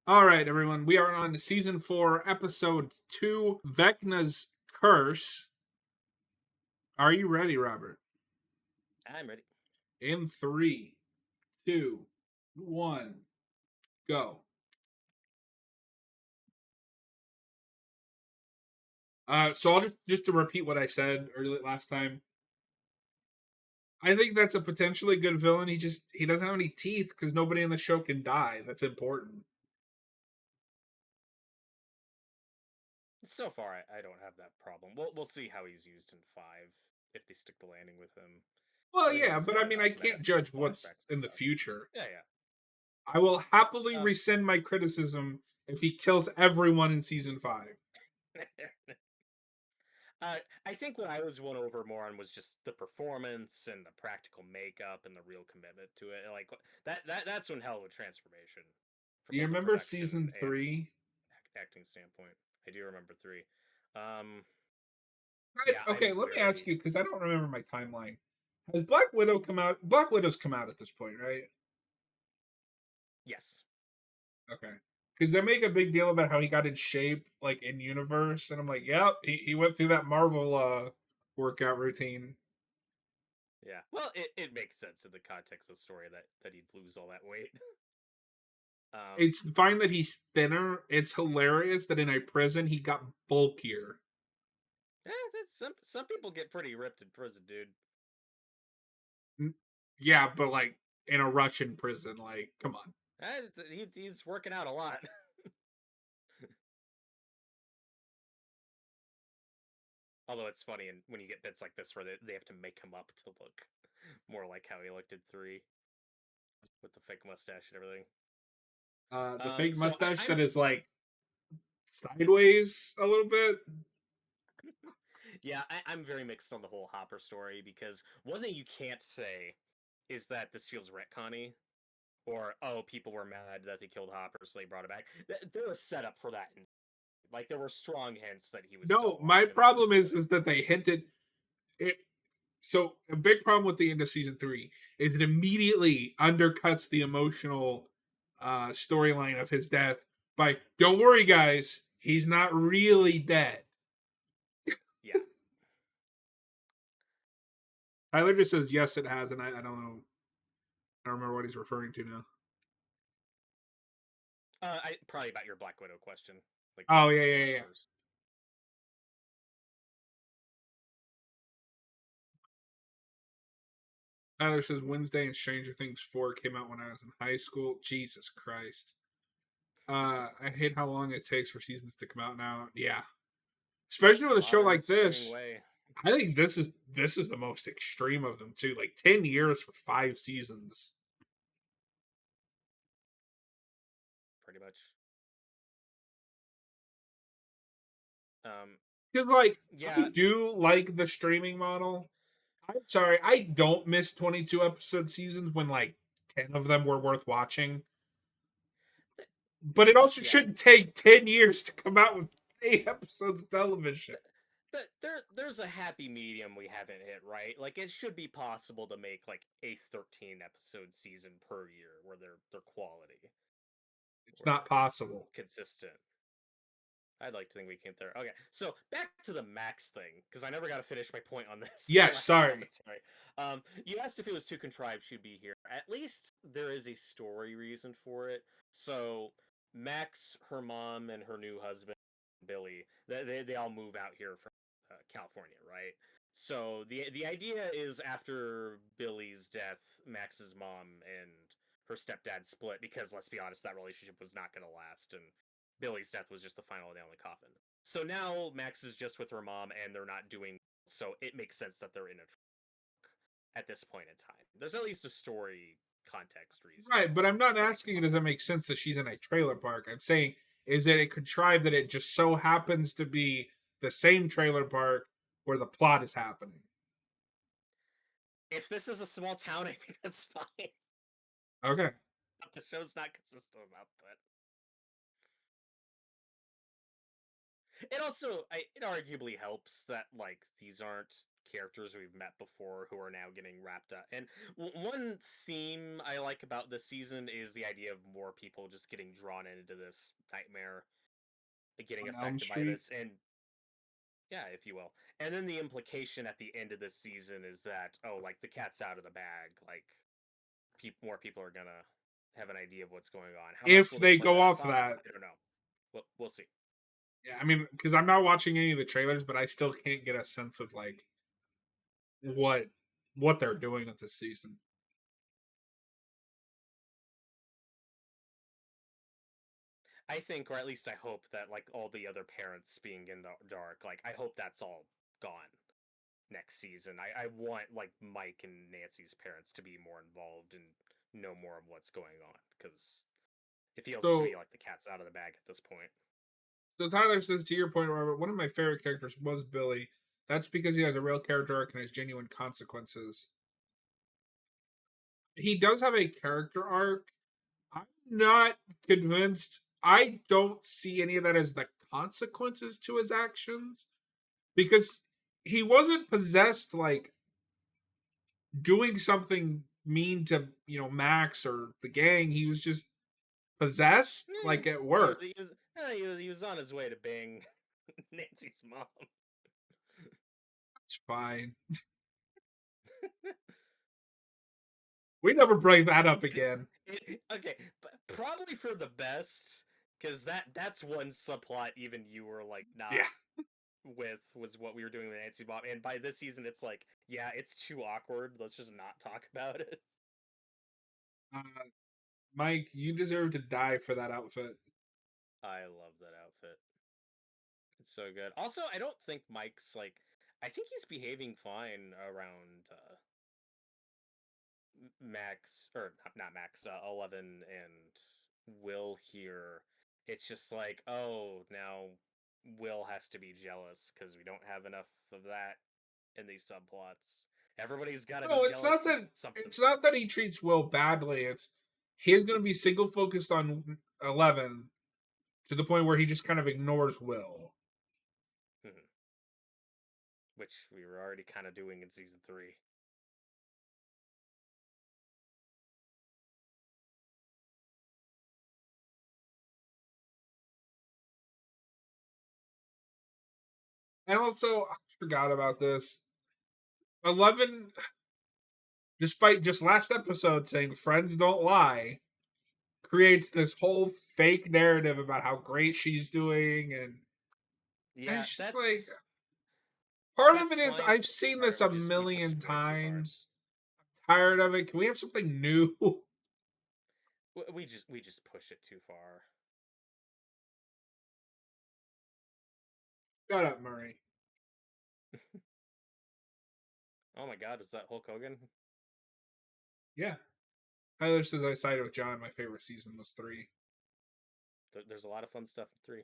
All right, everyone. We are on season 4, episode 2, Vecna's Curse. Are you ready, Robert? I'm ready. In 3, 2, 1, go. So I'll just to repeat what I said earlier last time. I think that's a potentially good villain. He doesn't have any teeth because nobody in the show can die. That's important. So far, I don't have that problem. We'll see how he's used in 5 if they stick the landing with him. Well, I think yeah, he's but got I mean, enough I can't menace with judge what's flashbacks and in the stuff. future. Yeah, I will happily yeah. rescind my criticism if he kills everyone in season 5. I think what I was won over more on was just the performance and the practical makeup and the real commitment to it. Like that's one hell of a transformation from Do you both a remember production season and 3? acting standpoint. I do remember 3. Um, Right. yeah, Okay, I'm let me ask very you because I don't remember my timeline. Has Black Widow come out? Black Widow's come out at this point, right? yes. Okay. Because they make a big deal about how he got in shape, like in universe, and I'm like, yep, he went through that Marvel workout routine. Yeah. Well, it makes sense in the context of the story that he'd lose all that weight. It's fine that he's thinner. It's hilarious that in a prison he got bulkier. That's some people get pretty ripped in prison, dude. Yeah, but like in a Russian prison, like, come on. He's working out a lot. Although it's funny, and when you get bits like this where they have to make him up to look more like how he looked in 3 with the fake mustache and everything. The fake So mustache I'm that is like sideways a little bit. yeah, I'm very mixed on the whole Hopper story because one thing you can't say is that this feels retconny or oh people were mad that they killed Hopper so they brought it back. There was setup for that. Like there were strong hints that he was still No, my alive in problem this. is that they hinted it. So a big problem with the end of season 3 is it immediately undercuts the emotional storyline of his death by don't worry guys, he's not really dead. Yeah. Tyler just says yes it has, and I don't know, I don't remember what he's referring to now. I probably about your Black Widow question, like Oh who yeah, would yeah, come yeah. first. Tyler says Wednesday and Stranger Things 4 came out when I was in high school. Jesus Christ. I hate how long it takes for seasons to come out now. Yeah. Especially It's the with a show modern like streaming this. way, I think this is the most extreme of them too. Like 10 years for 5 seasons. pretty much. Um, Because like I yeah, do like the streaming model. I'm sorry, I don't miss 22 episode seasons when like 10 of them were worth watching. But it also yeah. shouldn't take 10 years to come out with 8 episodes of television. There's a happy medium we haven't hit, right? Like it should be possible to make like a 13 episode season per year where they're quality, It's where not it's possible. consistent. I'd like to think we came there. Okay, so back to the Max thing because I never got to finish my point on this in the Yes, last sorry. commentary. You asked if it was too contrived she'd be here. At least there is a story reason for it. So Max, her mom, and her new husband Billy, they all move out here from California, right? So the idea is after Billy's death, Max's mom and her stepdad split because let's be honest, that relationship was not going to last, and Billy's death was just the final nail in the coffin. So now Max is just with her mom, and they're not doing. So it makes sense that they're in a truck at this point in time. There's at least a story context reason Right, but I'm not that makes it asking, does it possible. make sense that she's in a trailer park? I'm saying, is it contrived that it just so happens to be the same trailer park where the plot is happening? If this is a small town, I think that's fine. Okay. But the show's not consistent about that. It also, it arguably helps that like these aren't characters we've met before who are now getting wrapped up. And one theme I like about this season is the idea of more people just getting drawn into this nightmare, getting On Elm affected by Street. this, and yeah, if you will. And then the implication at the end of this season is that, oh, like the cat's out of the bag. Like more people are gonna have an idea of what's going on. How much If will they they play go that off off? that, I don't know. We'll see. yeah, I mean, because I'm not watching any of the trailers, but I still can't get a sense of like what what they're doing with this season. I think, or at least I hope that like all the other parents being in the dark, like I hope that's all gone next season. I want like Mike and Nancy's parents to be more involved and know more of what's going on because it feels to So, me like the cat's out of the bag at this point. so Tyler says, to your point, Robert, one of my favorite characters was Billy. That's because he has a real character arc and has genuine consequences. He does have a character arc. I'm not convinced. I don't see any of that as the consequences to his actions because he wasn't possessed like doing something mean to Max or the gang. He was just possessed Eh, like at work. he was on his way to bang Nancy's mom. It's fine. We never bring that up again. Okay, but probably for the best, because that's one subplot even you were like not Yeah. with was what we were doing with Nancy Bob, and by this season it's like, yeah, it's too awkward. Let's just not talk about it. Uh, Mike, you deserve to die for that outfit. I love that outfit. It's so good. Also, I don't think Mike's like. I think he's behaving fine around Max or not Max, 11 and Will here. It's just like, oh, now Will has to be jealous because we don't have enough of that in these subplots. Everybody's got to be No, jealous of something. it's not that he treats Will badly. It's he's going to be single focused on 11 to the point where he just kind of ignores Will. Mhm. Which we were already kind of doing in season 3. And also, I forgot about this. 11, despite just last episode saying friends don't lie, creates this whole fake narrative about how great she's doing. And Yeah, it's just like, that's part of that's it is fine. I've seen Or, this or a just we pushed million it way too hard. times. Tired of it. Can we have something new? We just push it too far. Shut up, Murray. Oh my God, is that Hulk Hogan? Yeah. Tyler says I sided with John. My favorite season was 3. There's a lot of fun stuff in 3.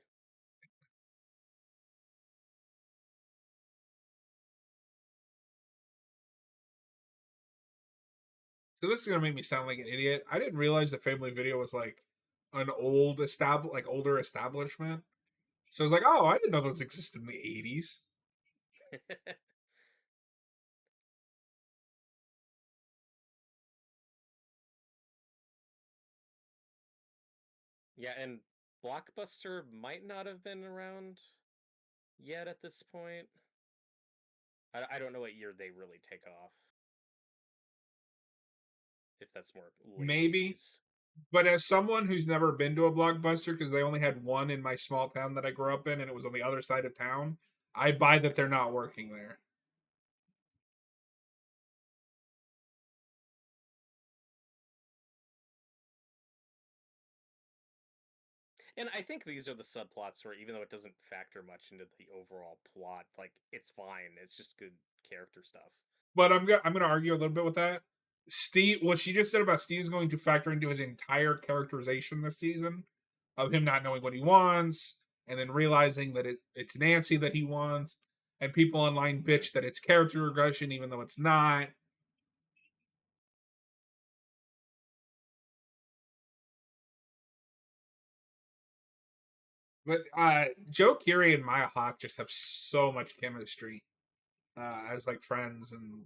So this is gonna make me sound like an idiot. I didn't realize the Family Video was like an older establishment. So I was like, oh, I didn't know those existed in the 80s. Yeah, and Blockbuster might not have been around yet at this point. I don't know what year they really take off. If that's more late Maybe. 80s. But as someone who's never been to a Blockbuster, because they only had one in my small town that I grew up in, and it was on the other side of town, I buy that they're not working there. And I think these are the subplots where, even though it doesn't factor much into the overall plot, like it's fine. It's just good character stuff. But I'm gonna argue a little bit with that. Steve, what she just said about Steve is going to factor into his entire characterization this season of him not knowing what he wants, and then realizing that it's Nancy that he wants, and people online bitch that it's character regression even though it's not. But Joe Keery and Maya Hawke just have so much chemistry. as like friends. And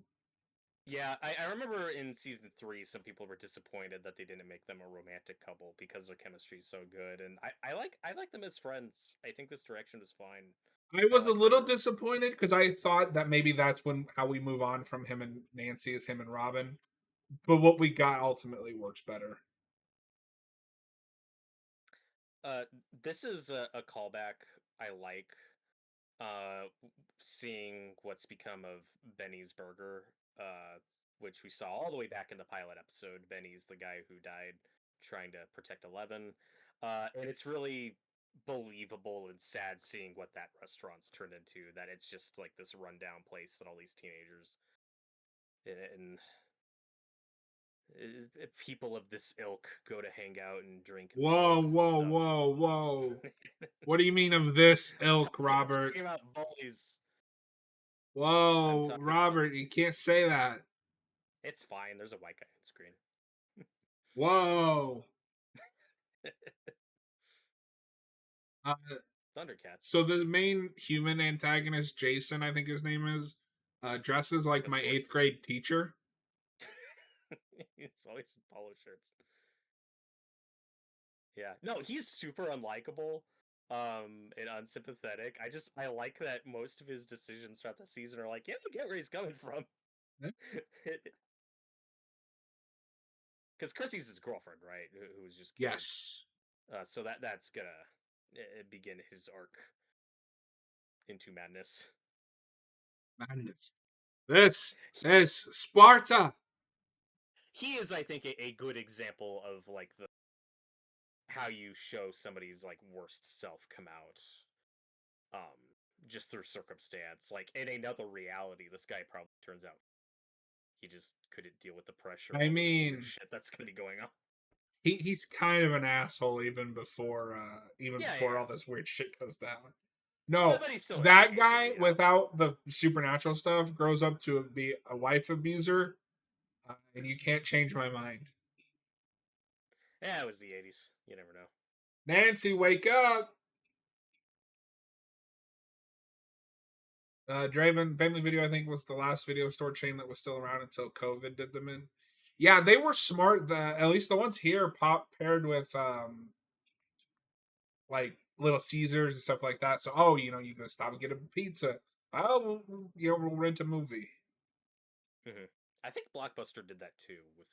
Yeah, I remember in season three, some people were disappointed that they didn't make them a romantic couple because their chemistry is so good, and I like them as friends. I think this direction is fine. I I was a like little their disappointed because I thought that maybe that's when how we move on from him and Nancy is him and Robin. But what we got ultimately works better. uh this is a callback I like. Seeing what's become of Benny's burger, uh, which we saw all the way back in the pilot episode. Benny's the guy who died trying to protect Eleven, and it's really believable and sad seeing what that restaurant's turned into. That it's just like this rundown place that all these teenagers and people of this ilk go to hang out and drink and Whoa, smoke and whoa, stuff. whoa, whoa! What do you mean of this I'm ilk, Robert? talking about bullies. I'm Whoa, talking about. Robert, you can't say that. It's fine. There's a white guy on screen. Whoa. Uh, Thundercats. so the main human antagonist, Jason, I think his name is, dresses like Because my of course eighth grade teacher. it's always in polo shirts. Yeah. No, he's super unlikable, and unsympathetic. I like that most of his decisions throughout the season are like, yeah, I get where he's coming from. Because Chrissy's his girlfriend, right? Who was just killed. Yes. So that's gonna begin his arc into madness. Madness. This He is Sparta. he is, I think, a good example of like the how you show somebody's like worst self come out, um just through circumstance. Like in another reality, this guy probably turns out he just couldn't deal with the pressure of I all this weird mean, shit that's gonna be going on. he's kind of an asshole even Yeah, before yeah, all this weird shit goes down. but No, he's still a that teenager, guy you know. without the supernatural stuff grows up to be a wife abuser, and you can't change my mind. Yeah, it was the '80s. You never know. Nancy, wake up! Draven Family Video, I think, was the last video store chain that was still around until COVID did them in. Yeah, they were smart. At least the ones here pop paired with like Little Caesars and stuff like that. So, oh, you can stop and get a pizza. Oh, we'll rent a movie. Hmm. I think Blockbuster did that too with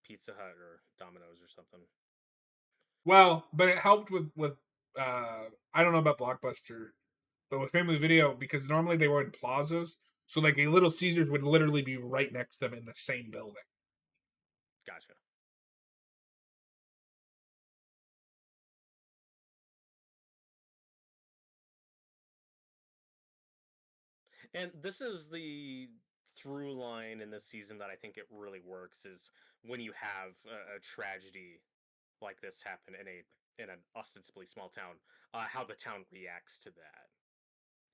Pizza Hut or Domino's or something. Well, but it helped with I don't know about Blockbuster, but with Family Video because normally they were in plazas, so like a Little Caesars would literally be right next to them in the same building. Gotcha. And this is the through line in this season that I think it really works is when you have a tragedy like this happen in an ostensibly small town, how the town reacts to that.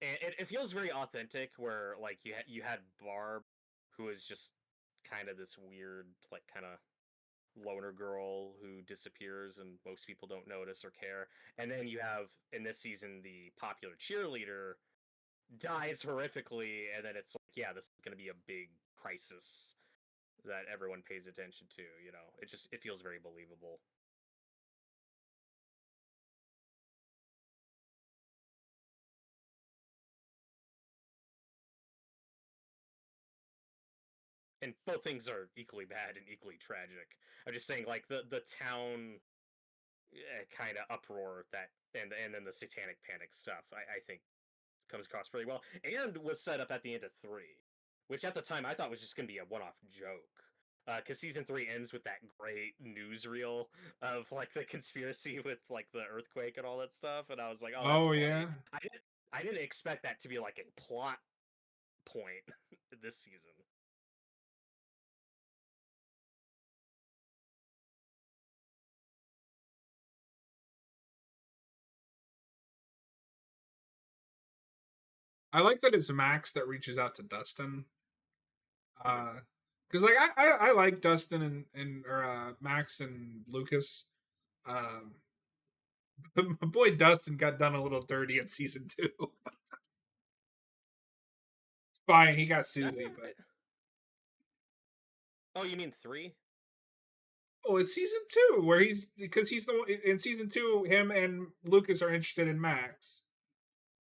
And it feels very authentic where like you had Barb, who is just kind of this weird like kind of loner girl who disappears and most people don't notice or care. And then you have in this season the popular cheerleader dies horrifically, and then it's like, yeah, this is going to be a big crisis that everyone pays attention to. You know, it feels very believable. And both things are equally bad and equally tragic. I'm just saying, like the town kind of uproar that, and then the satanic panic stuff. I think comes across pretty well, and was set up at the end of three, which at the time I thought was just going to be a one-off joke. Because season three ends with that great newsreel of like the conspiracy with like the earthquake and all that stuff, and I was like, "Oh, that's Oh funny." yeah, I didn't expect that to be like a plot point this season. I like that it's Max that reaches out to Dustin. Mm-hmm. Because like I like Dustin and or Max and Lucas. Um, but my boy Dustin got done a little dirty in season two. fine. He got Yeah, Susie, but oh, you mean three? oh, it's season two where because he's the one in season two. Him and Lucas are interested in Max,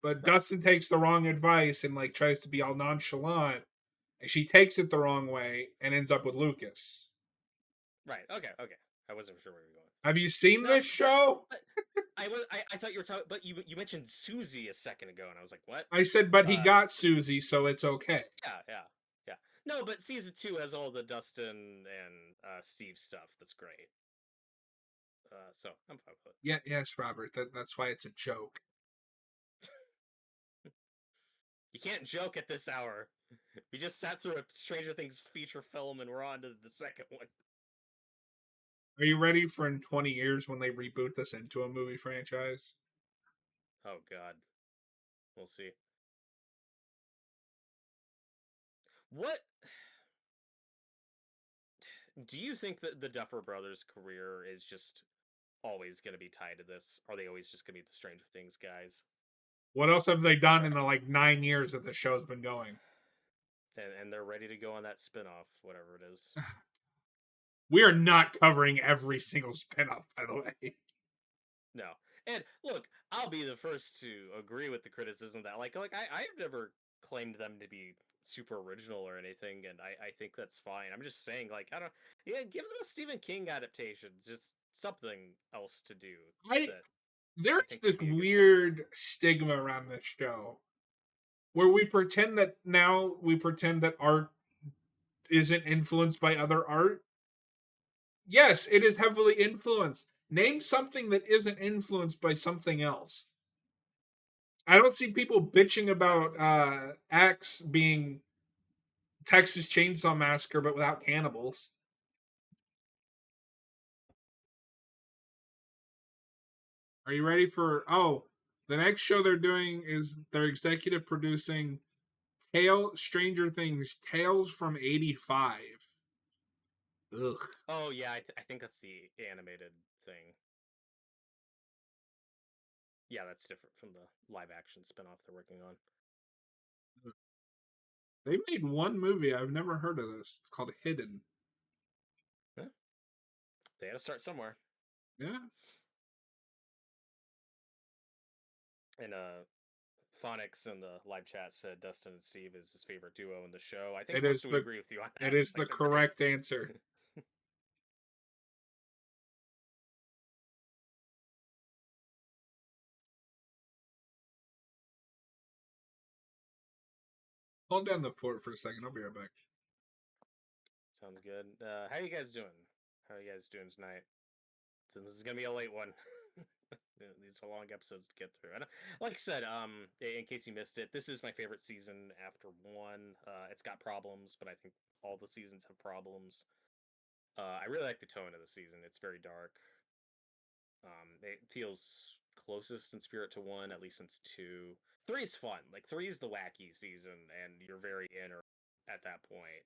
but Right. Dustin takes the wrong advice and like tries to be all nonchalant, and she takes it the wrong way and ends up with Lucas. Right. Okay. Okay. I wasn't sure where you were going. Have you seen No, this show? but I thought you were talking, but you mentioned Susie a second ago, and I was like, what? I said, but he Uh, got Susie, so it's okay. yeah, yeah, yeah. No, but season two has all the Dustin and Steve stuff. That's great. So I'm fine with it. Yeah, yes, Robert. That's why it's a joke. You can't joke at this hour. We just sat through a Stranger Things feature film, and we're on to the second one. Are you ready for in 20 years when they reboot this into a movie franchise? Oh God, we'll see. What do you think that the Duffer Brothers' career is just always going to be tied to this? Are they always just going to be the Stranger Things guys? What else have they done Or, in the like 9 years that the show's been going? and they're ready to go on that spin-off, whatever it is. We are not covering every single spinoff, by the way. No. And look, I'll be the first to agree with the criticism that I've never claimed them to be super original or anything, and I think that's fine. I'm just saying, like, I don't yeah, give them a Stephen King adaptation, just something else to do I that I There's think this would be a good thing. weird stigma around this show where we pretend that art isn't influenced by other art. Yes, it is heavily influenced. Name something that isn't influenced by something else. I don't see people bitching about X being Texas Chainsaw Massacre, but without cannibals. Are you ready for? Oh, the next show they're doing is they're executive producing Stranger Things Tales from '85. Ugh. Oh yeah, I think that's the animated thing. Yeah, that's different from the live action spin-off they're working on. They made one movie. I've never heard of this. It's called Hidden. Huh? They had to start somewhere. Yeah, And Phonics in the live chat said Dustin and Steve is his favorite duo in the show. I think it most is would the agree with you on it that. is the Like they're great. correct answer. Hold down the fort for a second. I'll be right back. Sounds good. How you guys doing? How you guys doing tonight? So this is gonna be a late one. These are long episodes to get through. And like I said, in case you missed it, this is my favorite season after one. It's got problems, but I think all the seasons have problems. I really like the tone of the season. It's very dark. It feels closest in spirit to one, at least since two. Three's fun. Like three is the wacky season, and you're very in or at that point.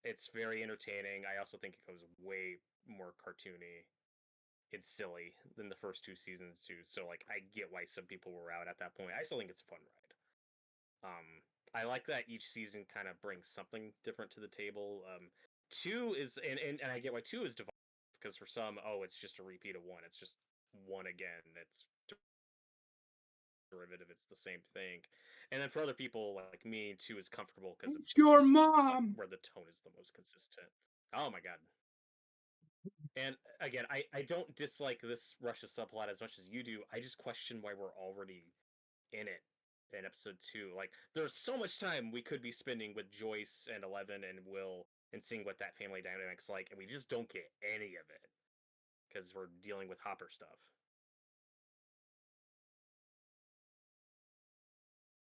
It's very entertaining. I also think it goes way more cartoony. It's silly than the first two seasons too. So like I get why some people were out at that point. I still think it's a fun ride. I like that each season kind of brings something different to the table. Two is and I get why two is divided because for some, oh, it's just a repeat of one. It's just one again. It's derivative. It's the same thing. And then for other people like me, two is comfortable because it's It's the your most like mom. where the tone is the most consistent. Oh my god. And again, I don't dislike this Russia subplot as much as you do. I just question why we're already in it in episode two. Like, there's so much time we could be spending with Joyce and Eleven and Will and seeing what that family dynamic's like, and we just don't get any of it because we're dealing with Hopper stuff.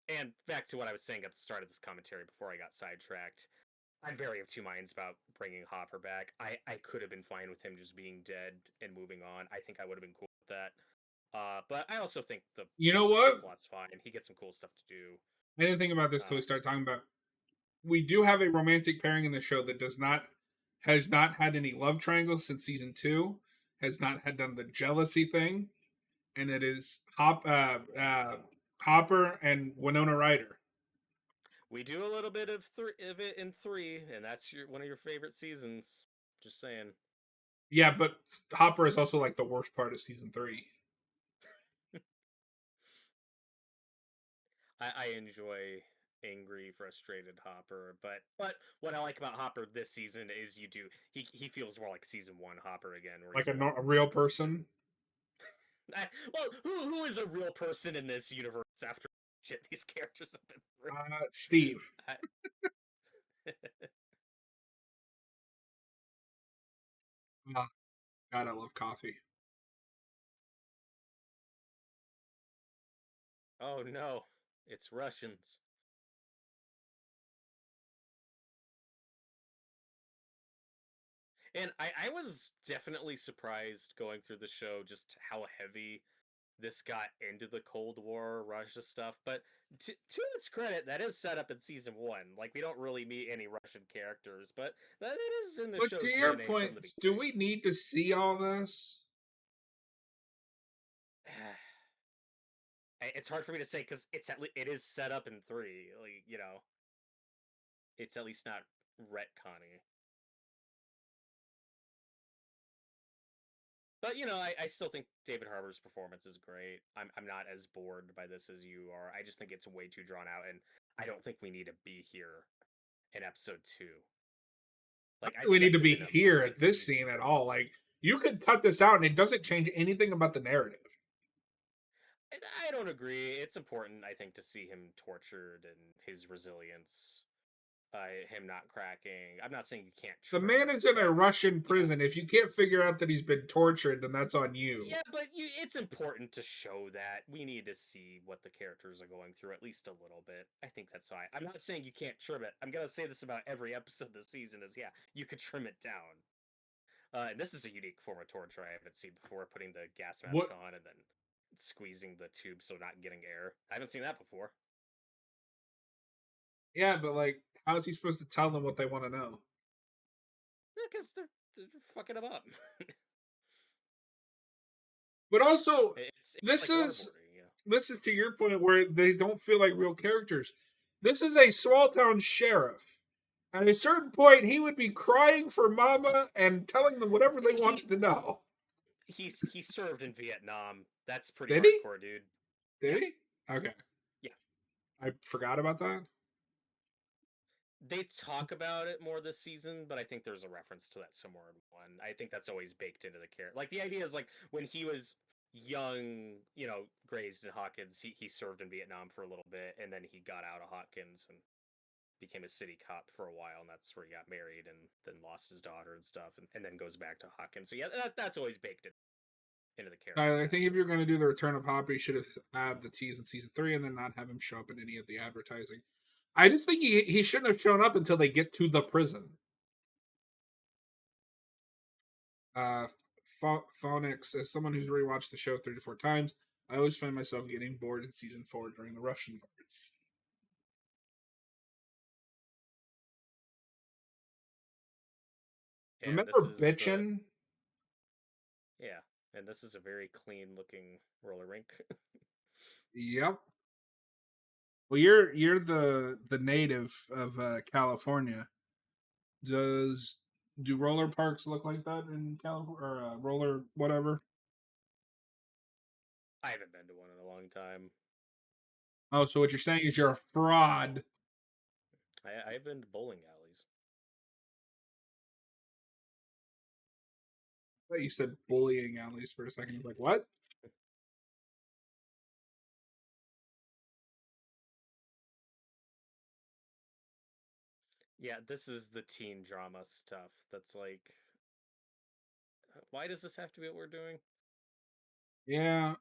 And back to what I was saying at the start of this commentary before I got sidetracked. I'm very of two minds about bringing Hopper back. I could have been fine with him just being dead and moving on. I think I would have been cool with that. But I also think the You know Russia what? subplot's fine. He gets some cool stuff to do. I didn't think about this till we Um, start talking about. We do have a romantic pairing in the show that does not has not had any love triangles since season two. Has not had done the jealousy thing, and it is Hopper and Winona Ryder. We do a little bit of it in three, and that's one of your favorite seasons. Just saying. Yeah, but Hopper is also like the worst part of season 3. I enjoy angry, frustrated Hopper, but what I like about Hopper this season is he feels more like season one Hopper again, where Like he's a, a lot a more real mature. person. Well, who is a real person in this universe after shit these characters have been through? Steve. I, Uh, God, I love coffee. oh no, it's Russians. And I was definitely surprised going through the show just how heavy this got into the Cold War Russia stuff. But to its credit, that is set up in season one. Like we don't really meet any Russian characters, but that is in the But to show's your DNA point, from the do beginning. we need to see all this? It's hard for me to say because it is set up in three. Like it's at least not retconning. But I still think David Harbour's performance is great. I'm not as bored by this as you are. I just think it's way too drawn out, and I don't think we need to be here in episode two. I Like don't I think we think need that to could have be been a here at this mid-season scene at thing. all. Like, you could cut this out and it doesn't change anything about the narrative. I don't agree. It's important, I think, to see him tortured and his resilience, him not cracking. I'm not saying you can't The trim man it, is in a but Russian you know, prison. If you can't figure out that he's been tortured, then that's on you. yeah, but it's important to show that we need to see what the characters are going through at least a little bit. I think that's fine. I'm not saying you can't trim it. I'm gonna say this about every episode this season: is yeah, you could trim it down. And this is a unique form of torture I haven't seen before, putting the gas mask What? on and then squeezing the tube so not getting air. I haven't seen that before. Yeah, but like, how is he supposed to tell them what they want to know? Because they're fucking them up. But also, It's this like is waterboarding, you know. this is to your point where they don't feel like real characters. This is a small town sheriff. At a certain point, he would be crying for mama and telling them whatever they He wanted to know. he served in Vietnam. That's pretty Did he? hardcore, dude. Yeah, Did he? Okay. yeah. I forgot about that. They talk about it more this season, but I think there's a reference to that somewhere in one. I think that's always baked into the character. Like the idea is like when he was young, grazed in Hawkins, he served in Vietnam for a little bit, and then he got out of Hawkins and became a city cop for a while, and that's where he got married and then lost his daughter and stuff, and then goes back to Hawkins. So yeah, that's always baked into the character I think if you're naturally. going to do the Return of Hopper, you should have had the tease in season 3 and then not have him show up in any of the advertising. I just think he shouldn't have shown up until they get to the prison. Uh, Phonics, as someone who's rewatched the show 3 to 4 times, I always find myself getting bored in season 4 during the Russian parts. And this Remember is bitchin'? yeah, and this is a very clean looking roller rink. Yep. Well, you're the native of California. Does do roller parks look like that in California or roller whatever? I haven't been to one in a long time. Oh, so what you're saying is you're a fraud. I've been to bowling alleys. I thought you said bullying alleys for a second. I was like, what? Yeah, this is the teen drama stuff. That's like, why does this have to be what we're doing? Yeah,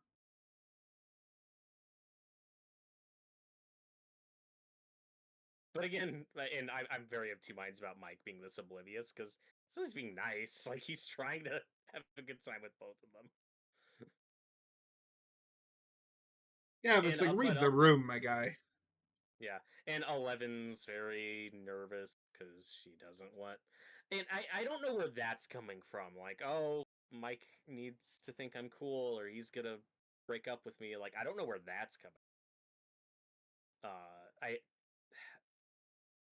But again, and I'm very of two minds about Mike being this oblivious because he's being nice. Like he's trying to have a good time with both of them. yeah, but it's And like but read the room, my guy. yeah, and Eleven's very nervous because she doesn't want. And I don't know where that's coming from. Like, oh, Mike needs to think I'm cool, or he's gonna break up with me. Like, I don't know where that's coming. I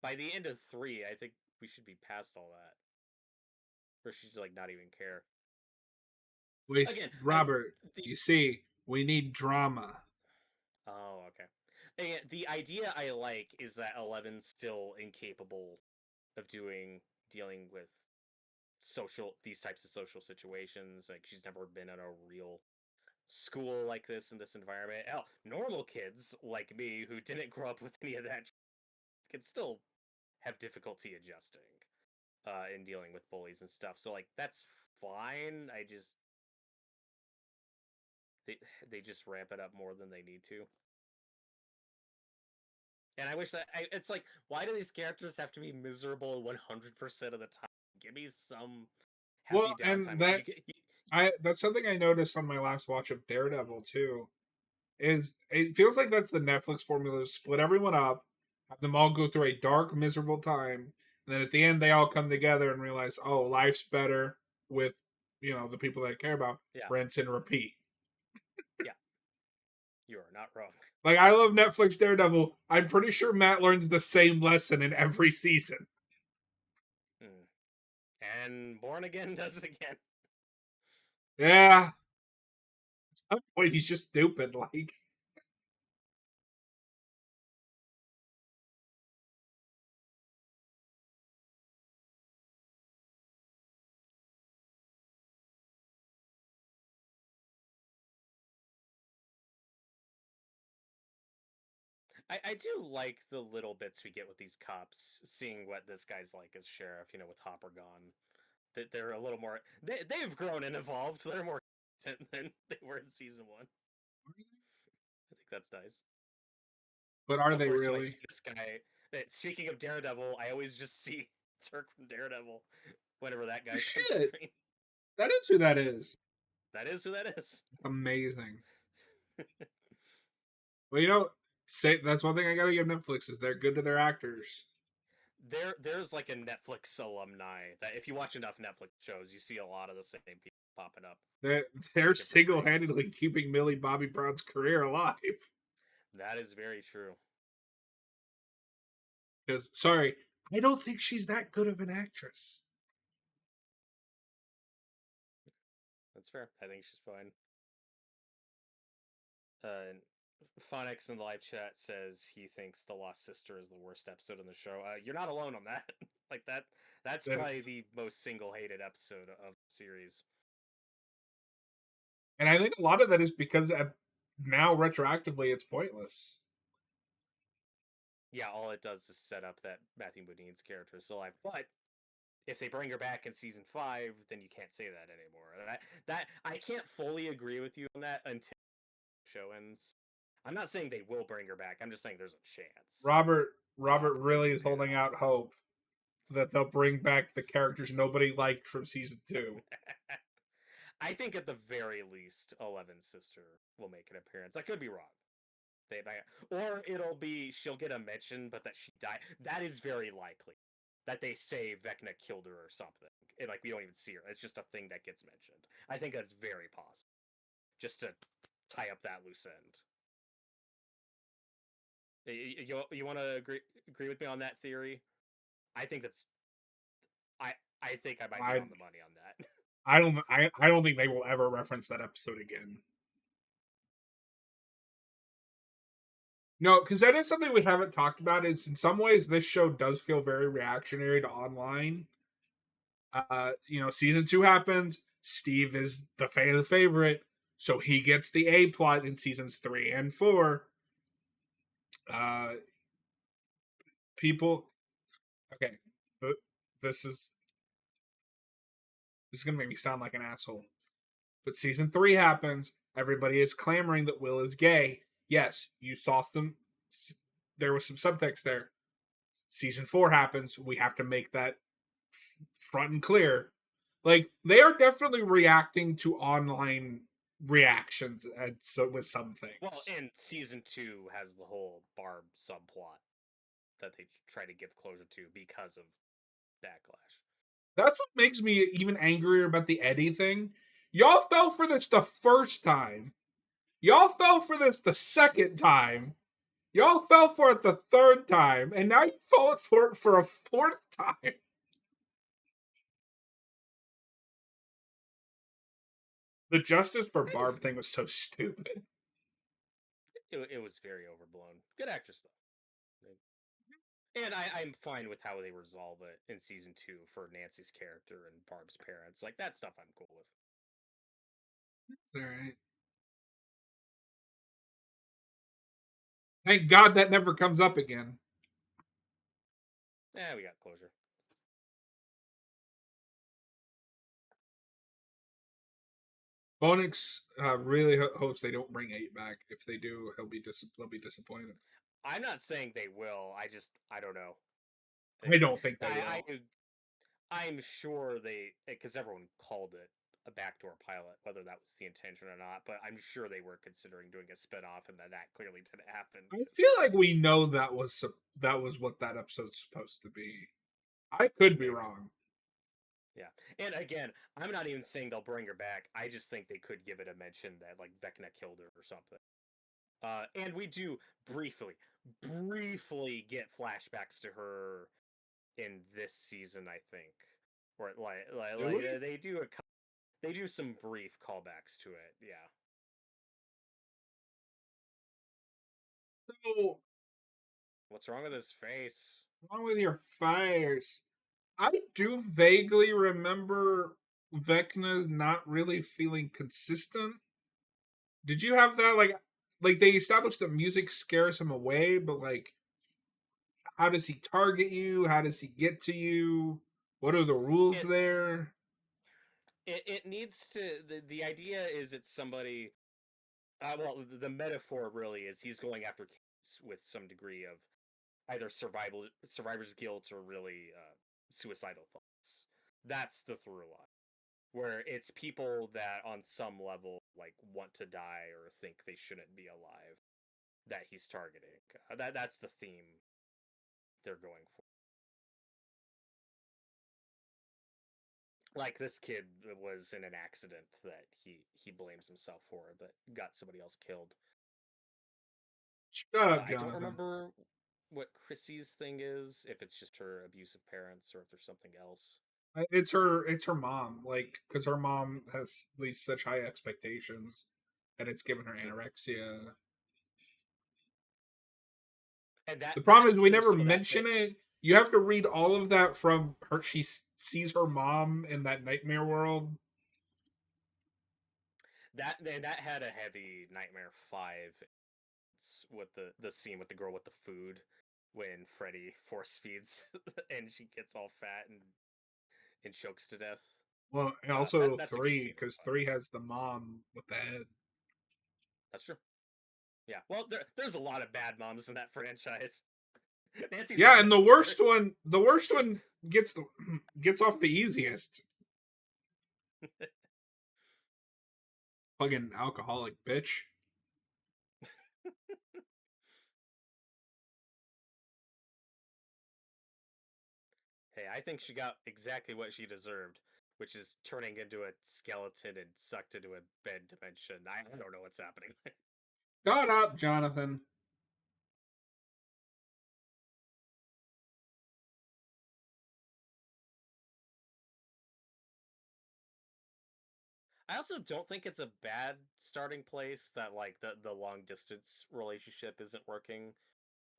By the end of 3, I think we should be past all that. Or she's like not even care. Again, Robert, the you see, we need drama. oh okay. Again, the idea I like is that Eleven's still incapable of dealing with these types of social situations. Like she's never been in a real school like this in this environment. Hell, normal kids like me who didn't grow up with any of that can still have difficulty adjusting in dealing with bullies and stuff. So like that's fine. I just they they just ramp it up more than they need to. And I wish that it's like, why do these characters have to be miserable 100% of the time? Give me some Well, happy downtime. and Like that's something I noticed on my last watch of Daredevil too. Is it feels like that's the Netflix formula: to split everyone up, have them all go through a dark, miserable time, and then at the end they all come together and realize, oh, life's better with the people that I care about. yeah, Rinse and repeat. yeah, you are not wrong. Like I love Netflix Daredevil. I'm pretty sure Matt learns the same lesson in every season. Hmm. And Born Again does it again. Yeah. At some point he's just stupid. Like I do like the little bits we get with these cops, seeing what this guy's like as sheriff. With Hopper gone, that they're a little more. They've grown and evolved. They're more competent than they were in season 1. I think that's nice. but are Of they course, when I really? see this guy, speaking of Daredevil, I always just see Turk from Daredevil whenever that guy comes Shit. screen. That is who that is. That is who that is. Amazing. Well, say that's one thing I gotta give Netflix is they're good to their actors. There's like a Netflix alumni that if you watch enough Netflix shows, you see a lot of the same people popping up They're in different single things. handedly keeping Millie Bobby Brown's career alive. That is very true. Because sorry, I don't think she's that good of an actress. That's fair. I think she's fine. And Phonics in the live chat says he thinks the Lost Sister is the worst episode in the show. You're not alone on that. like that. That's That, probably the most single-hated episode of the series. and I think a lot of that is because now retroactively it's pointless. Yeah, all it does is set up that Matthew Modine's character is still alive. But if they bring her back in season 5, then you can't say that anymore. That I can't fully agree with you on that until the show ends. I'm not saying they will bring her back. I'm just saying there's a chance. Robert But they really can is say holding that. out hope that they'll bring back the characters nobody liked from season 2. I think at the very least, Eleven's sister will make an appearance. I could be wrong. Or it'll be she'll get a mention, but that she died. That is very likely. That they say Vecna killed her or something. Like we don't even see her. It's just a thing that gets mentioned. I think that's very possible. Just to tie up that loose end. You want to agree with me on that theory? I think that's I I think I might be I on the money on that. I don't think they will ever reference that episode again. No, because that is something we haven't talked about. Is in some ways this show does feel very reactionary to online. Season 2 happens. Steve is the fan favorite, so he gets the A plot in seasons 3 and 4. Uh, people, okay, this is gonna make me sound like an asshole. But season 3 happens. Everybody is clamoring that Will is gay. Yes, you saw some. There was some subtext there. Season 4 happens. We have to make that front and clear. Like they are definitely reacting to online reactions with some Well, things. and season 2 has the whole Barb subplot that they try to give closure to because of backlash. That's what makes me even angrier about the Eddie thing. Y'all fell for this the first time. Y'all fell for this the second time. Y'all fell for it the third time, and now you fall for it for a fourth time. The Justice for Barb thing was so stupid. It was very overblown. Good actress though. And I'm fine with how they resolve it in season 2 for Nancy's character and Barb's parents. Like that stuff I'm cool with. All right. Thank God that never comes up again. Yeah, we got closure. Bonix really hopes they don't bring 8 back. If they do, they'll be disappointed. I'm not saying they will. I don't know. I don't think they I will. I'm sure they, because everyone called it a backdoor pilot, whether that was the intention or not. But I'm sure they were considering doing a spinoff, and that clearly didn't happen. I feel like we know that was what that episode's supposed to be. I could be Maybe. wrong. Yeah, and again, I'm not even saying they'll bring her back. I just think they could give it a mention that like Vecna killed her or something. And we do briefly get flashbacks to her in this season, I think, or Do we? they do some brief callbacks to it. Yeah. So, What's wrong with his face? what's wrong with your face? I do vaguely remember Vecna not really feeling consistent. Did you have that like they established that music scares him away, but like how does he target you? How does he get to you? What are the rules It's there? it needs to the idea is it's somebody. Well, the metaphor really is he's going after kids with some degree of either survivor's guilt or really suicidal thoughts. That's the through line, where it's people that on some level like want to die or think they shouldn't be alive that he's targeting. That's the theme they're going for. Like this kid was in an accident that he blames himself for that got somebody else killed. Shut up, I don't Jonathan. remember what Chrissy's thing is, if it's just her abusive parents or if there's something else. It's her mom, like because her mom has these such high expectations, and it's given her Mm. anorexia. And The that problem is we there's never some of that mention it. You have to read all of that from her. She sees her mom in that nightmare world. that had a heavy Nightmare 5 with the scene with the girl with the food when Freddy force feeds and she gets all fat and chokes to death. Well, and also That's a good three scene in because the 5. 3 has the mom with the head. That's true. Yeah. Well, there's a lot of bad moms in that franchise. Nancy's Yeah, mom and is the worst. the worst one gets gets off the easiest. Fucking alcoholic bitch. Hey, I think she got exactly what she deserved, which is turning into a skeleton and sucked into a bed dimension. I don't know what's happening. Shut up, Jonathan. I also don't think it's a bad starting place that like the long distance relationship isn't working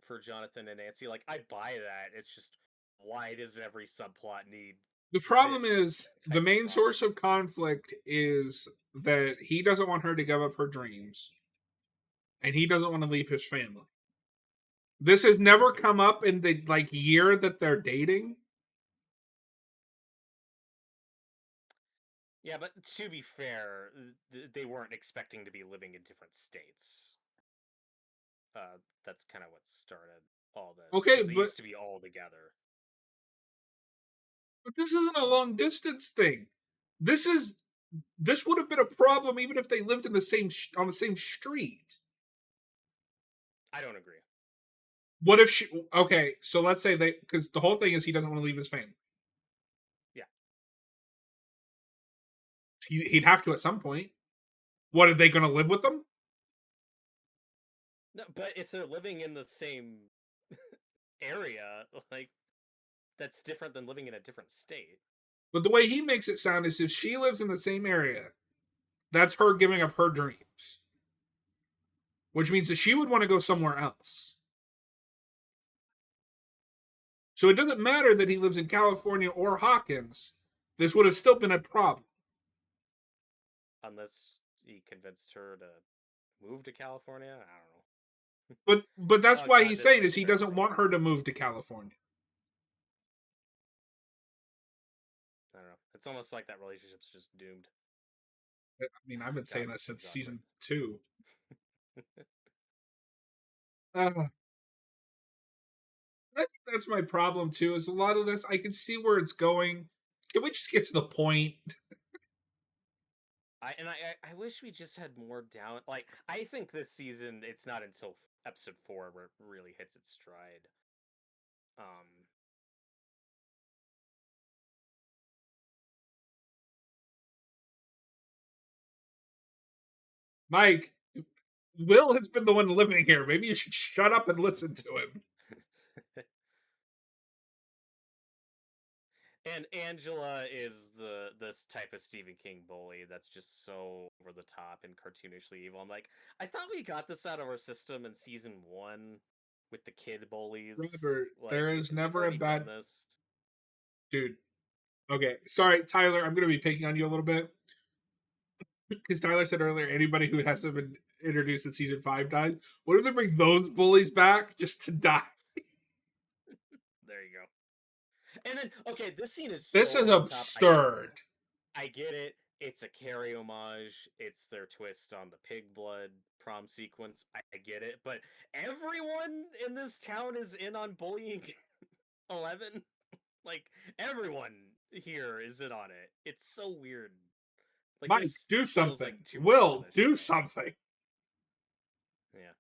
for Jonathan and Nancy. Like I buy that. It's just why does every subplot need The problem this is the type of main drama? source of conflict is that he doesn't want her to give up her dreams, and he doesn't want to leave his family. This has never Mhm. come up in the like year that they're dating. Yeah, but to be fair, they weren't expecting to be living in different states. That's kind of what started all this Okay, because they but used to be all together. this isn't a long distance thing. This is this would have been a problem even if they lived in the same on the same street. I don't agree. What if she? Okay, so let's say they because the whole thing is he doesn't want to leave his family. Yeah, He'd have to at some point. What are they going to live with them? No, but if they're living in the same area, like that's different than living in a different state. But the way he makes it sound is if she lives in the same area, that's her giving up her dreams, which means that she would want to go somewhere else. So it doesn't matter that he lives in California or Hawkins. This would have still been a problem. Unless he convinced her to move to California. I don't know. But that's Oh why god, he's this saying is is he doesn't embarrassing. want her to move to California. I don't know. It's almost like that relationship's just doomed. I mean, I've been God, saying that this since is awkward. season 2. Uh, I think that's my problem too. Is a lot of this I can see where it's going. Can we just get to the point? I wish we just had more down. Like I think this season, it's not until episode 4 where it really hits its stride. Um, Mike, Will has been the one living here. Maybe you should shut up and listen to him. and Angela is this type of Stephen King bully that's just so over the top and cartoonishly evil. I'm like, I thought we got this out of our system in season 1 with the kid bullies. Robert, Like there is we've never a already done bad this. dude. Okay, sorry, Tyler. I'm going to be picking on you a little bit because Tyler said earlier anybody who hasn't been introduced in season 5 dies. What if they bring those bullies back just to die? There you go. And then okay, this scene is This so is over the top. absurd. I get it. It's a Carrie homage. It's their twist on the pig blood prom sequence. I get it. But everyone in this town is in on bullying 11. Like, everyone here is in on it. It's so weird. Like, Mike, this do feels something. like too much for Will, this do show. something. Yeah.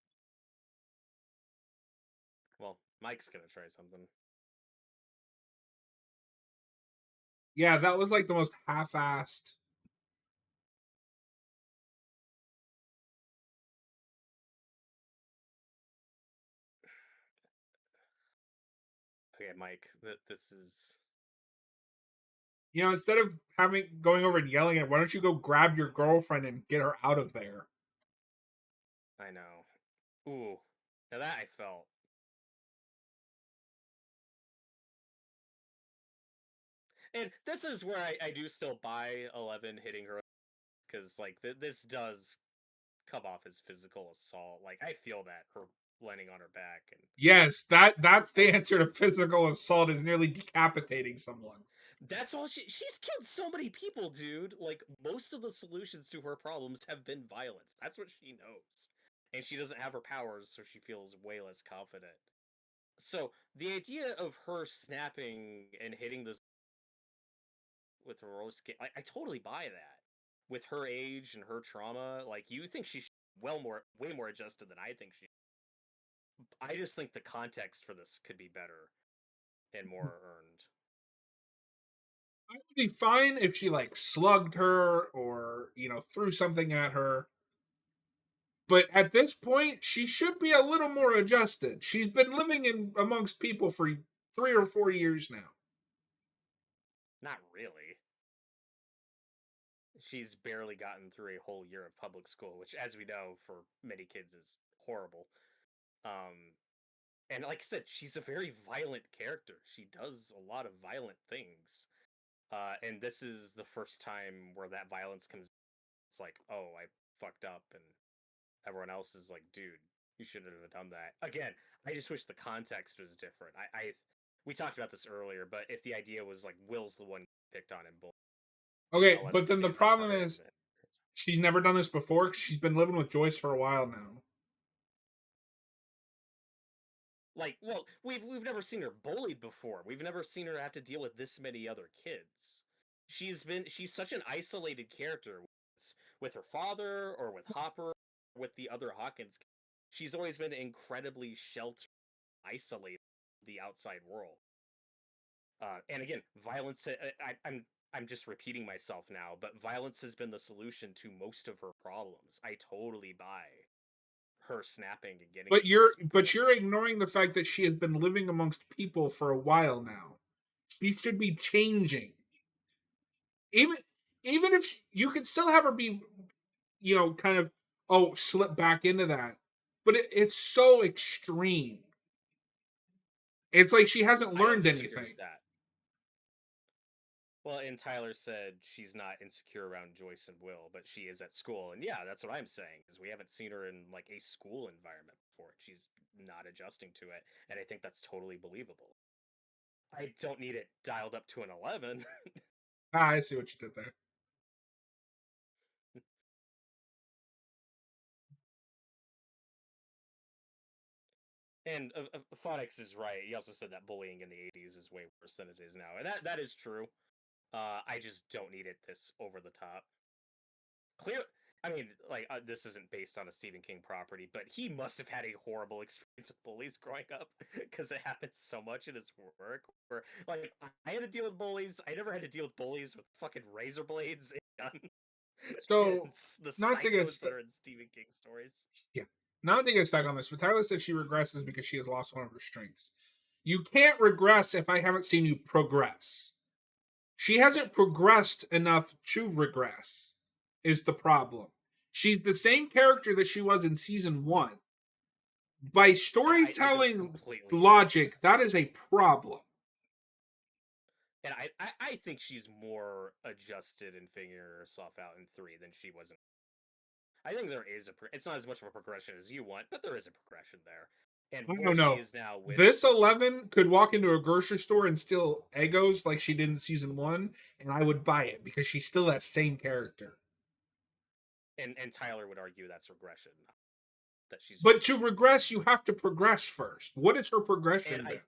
Well, Mike's gonna try something. Yeah, that was like the most half-assed. Okay, Mike, this is. Instead of having going over and yelling at, why don't you go grab your girlfriend and get her out of there? I know. Ooh. Now that I felt. And this is where I do still buy 11 hitting her because like this does come off as physical assault. Like I feel that her landing on her back, and Yes, that's the answer to physical assault is nearly decapitating someone. that's all she's killed so many people, dude. Like most of the solutions to her problems have been violence. That's what she knows, and she doesn't have her powers, so she feels way less confident. So the idea of her snapping and hitting this with rose I totally buy that. With her age and her trauma, like you think she's way more adjusted than I think she. I just think the context for this could be better and more earned. I would be fine if she like slugged her or threw something at her. But at this point, she should be a little more adjusted. She's been living in amongst people for 3 or 4 years now. Not really. She's barely gotten through a whole year of public school, which, as we know, for many kids is horrible. Um, and like I said, she's a very violent character. She does a lot of violent things. And this is the first time where that violence comes. It's like, oh, I fucked up, and everyone else is like, dude, you shouldn't have done that. Again, I just wish the context was different. We talked about this earlier, but if the idea was like Will's the one picked on and bull, Okay, 11 but then the stands up problem for him. is she's never done this before. She's been living with Joyce for a while now. Like, well, we've never seen her bullied before. We've never seen her have to deal with this many other kids. She's such an isolated character with her father or with Hopper, with the other Hawkins. She's always been incredibly sheltered, isolated from the outside world. And again, violence. I'm just repeating myself now, but violence has been the solution to most of her problems. I totally buy her snapping and getting But into you're this with but people. you're ignoring the fact that she has been living amongst people for a while now. She should be changing. Even even if you could still have her be, kind of, slip back into that. But it's so extreme. It's like she hasn't I don't learned disagree anything. with that. Well, and Tyler said she's not insecure around Joyce and Will, but she is at school. And yeah, that's what I'm saying, is we haven't seen her in like a school environment before. She's not adjusting to it, and I think that's totally believable. I don't need it dialed up to an 11. Ah, I see what you did there. And Phonics is right. He also said that bullying in the 80s is way worse than it is now. And that is true. I just don't need it this over the top. Clear. I mean, like this isn't based on a Stephen King property, but he must have had a horrible experience with bullies growing up because it happens so much in his work. Where like I had to deal with bullies. I never had to deal with bullies with fucking razor blades and, So, and the not to get psychos that are in Stephen King stories. yeah, not to get stuck on this, but Tyler said she regresses because she has lost one of her strengths. You can't regress if I haven't seen you progress. She hasn't progressed enough to regress, is the problem. She's the same character that she was in season one. By I don't storytelling completely agree with logic, that. that is a problem. And I think she's more adjusted and figuring herself out in 3 than she was in. I think there is it's not as much of a progression as you want, but there is a progression there. And I where don't she know. is now with This 11 could walk into a grocery store and steal Eggos like she did in season one, and I would buy it because she's still that same character. and Tyler would argue that's regression, that she's But just to this regress, you have to progress first. What has her and progression been? I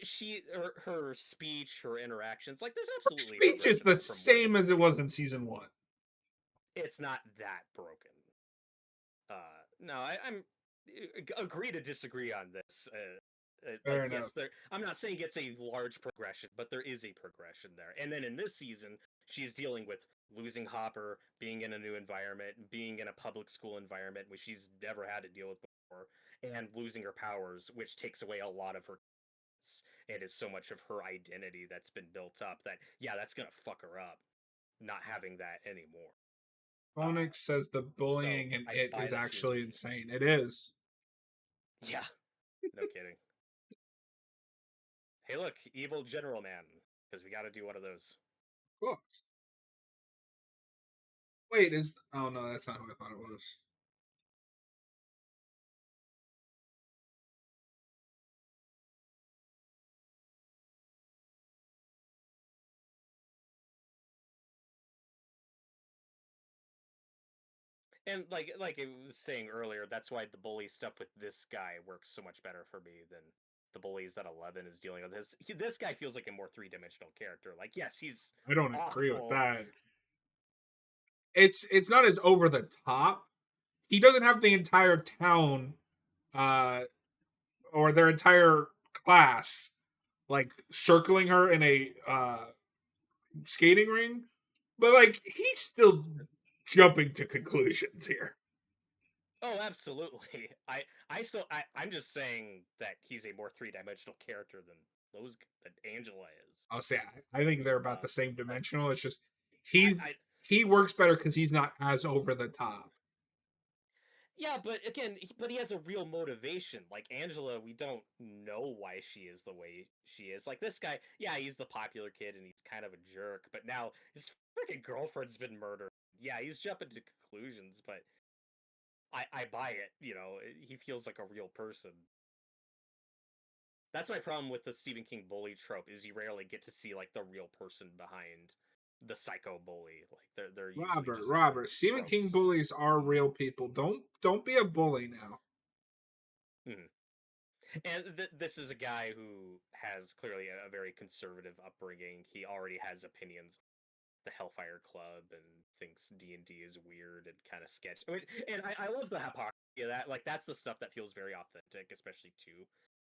she her speech, her interactions, like there's Her absolutely speech is progression the there from 1 to same as it 3. was in season one. It's not that broken. No, I'm agree to disagree on this. Like Fair enough. yes, there. I'm not saying it's a large progression, but there is a progression there. And then in this season, she's dealing with losing Hopper, being in a new environment, being in a public school environment which she's never had to deal with before, and losing her powers, which takes away a lot of her and is so much of her identity that's been built up that yeah, that's gonna fuck her up not having that anymore. Uh, Onyx says the so bullying in I it buy is that she was actually reaching. insane. It is. Yeah, no kidding. Hey, look, evil general man, because we got to do one of those. Of course. Wait, is oh no, that's not who I thought it was. And like I was saying earlier, that's why the bully stuff with this guy works so much better for me than the bullies that 11 is dealing with. This guy feels like a more three-dimensional character. Like, yes, he's I don't agree with awful. that. It's not as over the top. He doesn't have the entire town uh or their entire class like circling her in a skating ring, but like he's still jumping to conclusions here. Oh, absolutely. I'm just saying that he's a more three-dimensional character than those that Angela is. I'll say I think they're about Uh, the same I, dimensional. It's just I he works better because he's not as over the top. Yeah, but again, but he has a real motivation. Like Angela, we don't know why she is the way she is. Like this guy, yeah, he's the popular kid and he's kind of a jerk, but now his freaking girlfriend's been murdered. Yeah, he's jumping to conclusions, but I buy it. He feels like a real person. That's my problem with the Stephen King bully trope is you rarely get to see like the real person behind the psycho bully. Like they're usually just Robert, Stephen King tropes. bullies are real people. Don't be a bully now. Hmm. And this is a guy who has clearly a very conservative upbringing. He already has opinions on the Hellfire Club and thinks D&D is weird and kind of sketchy. And I love the hypocrisy of that. Like that's the stuff that feels very authentic, especially to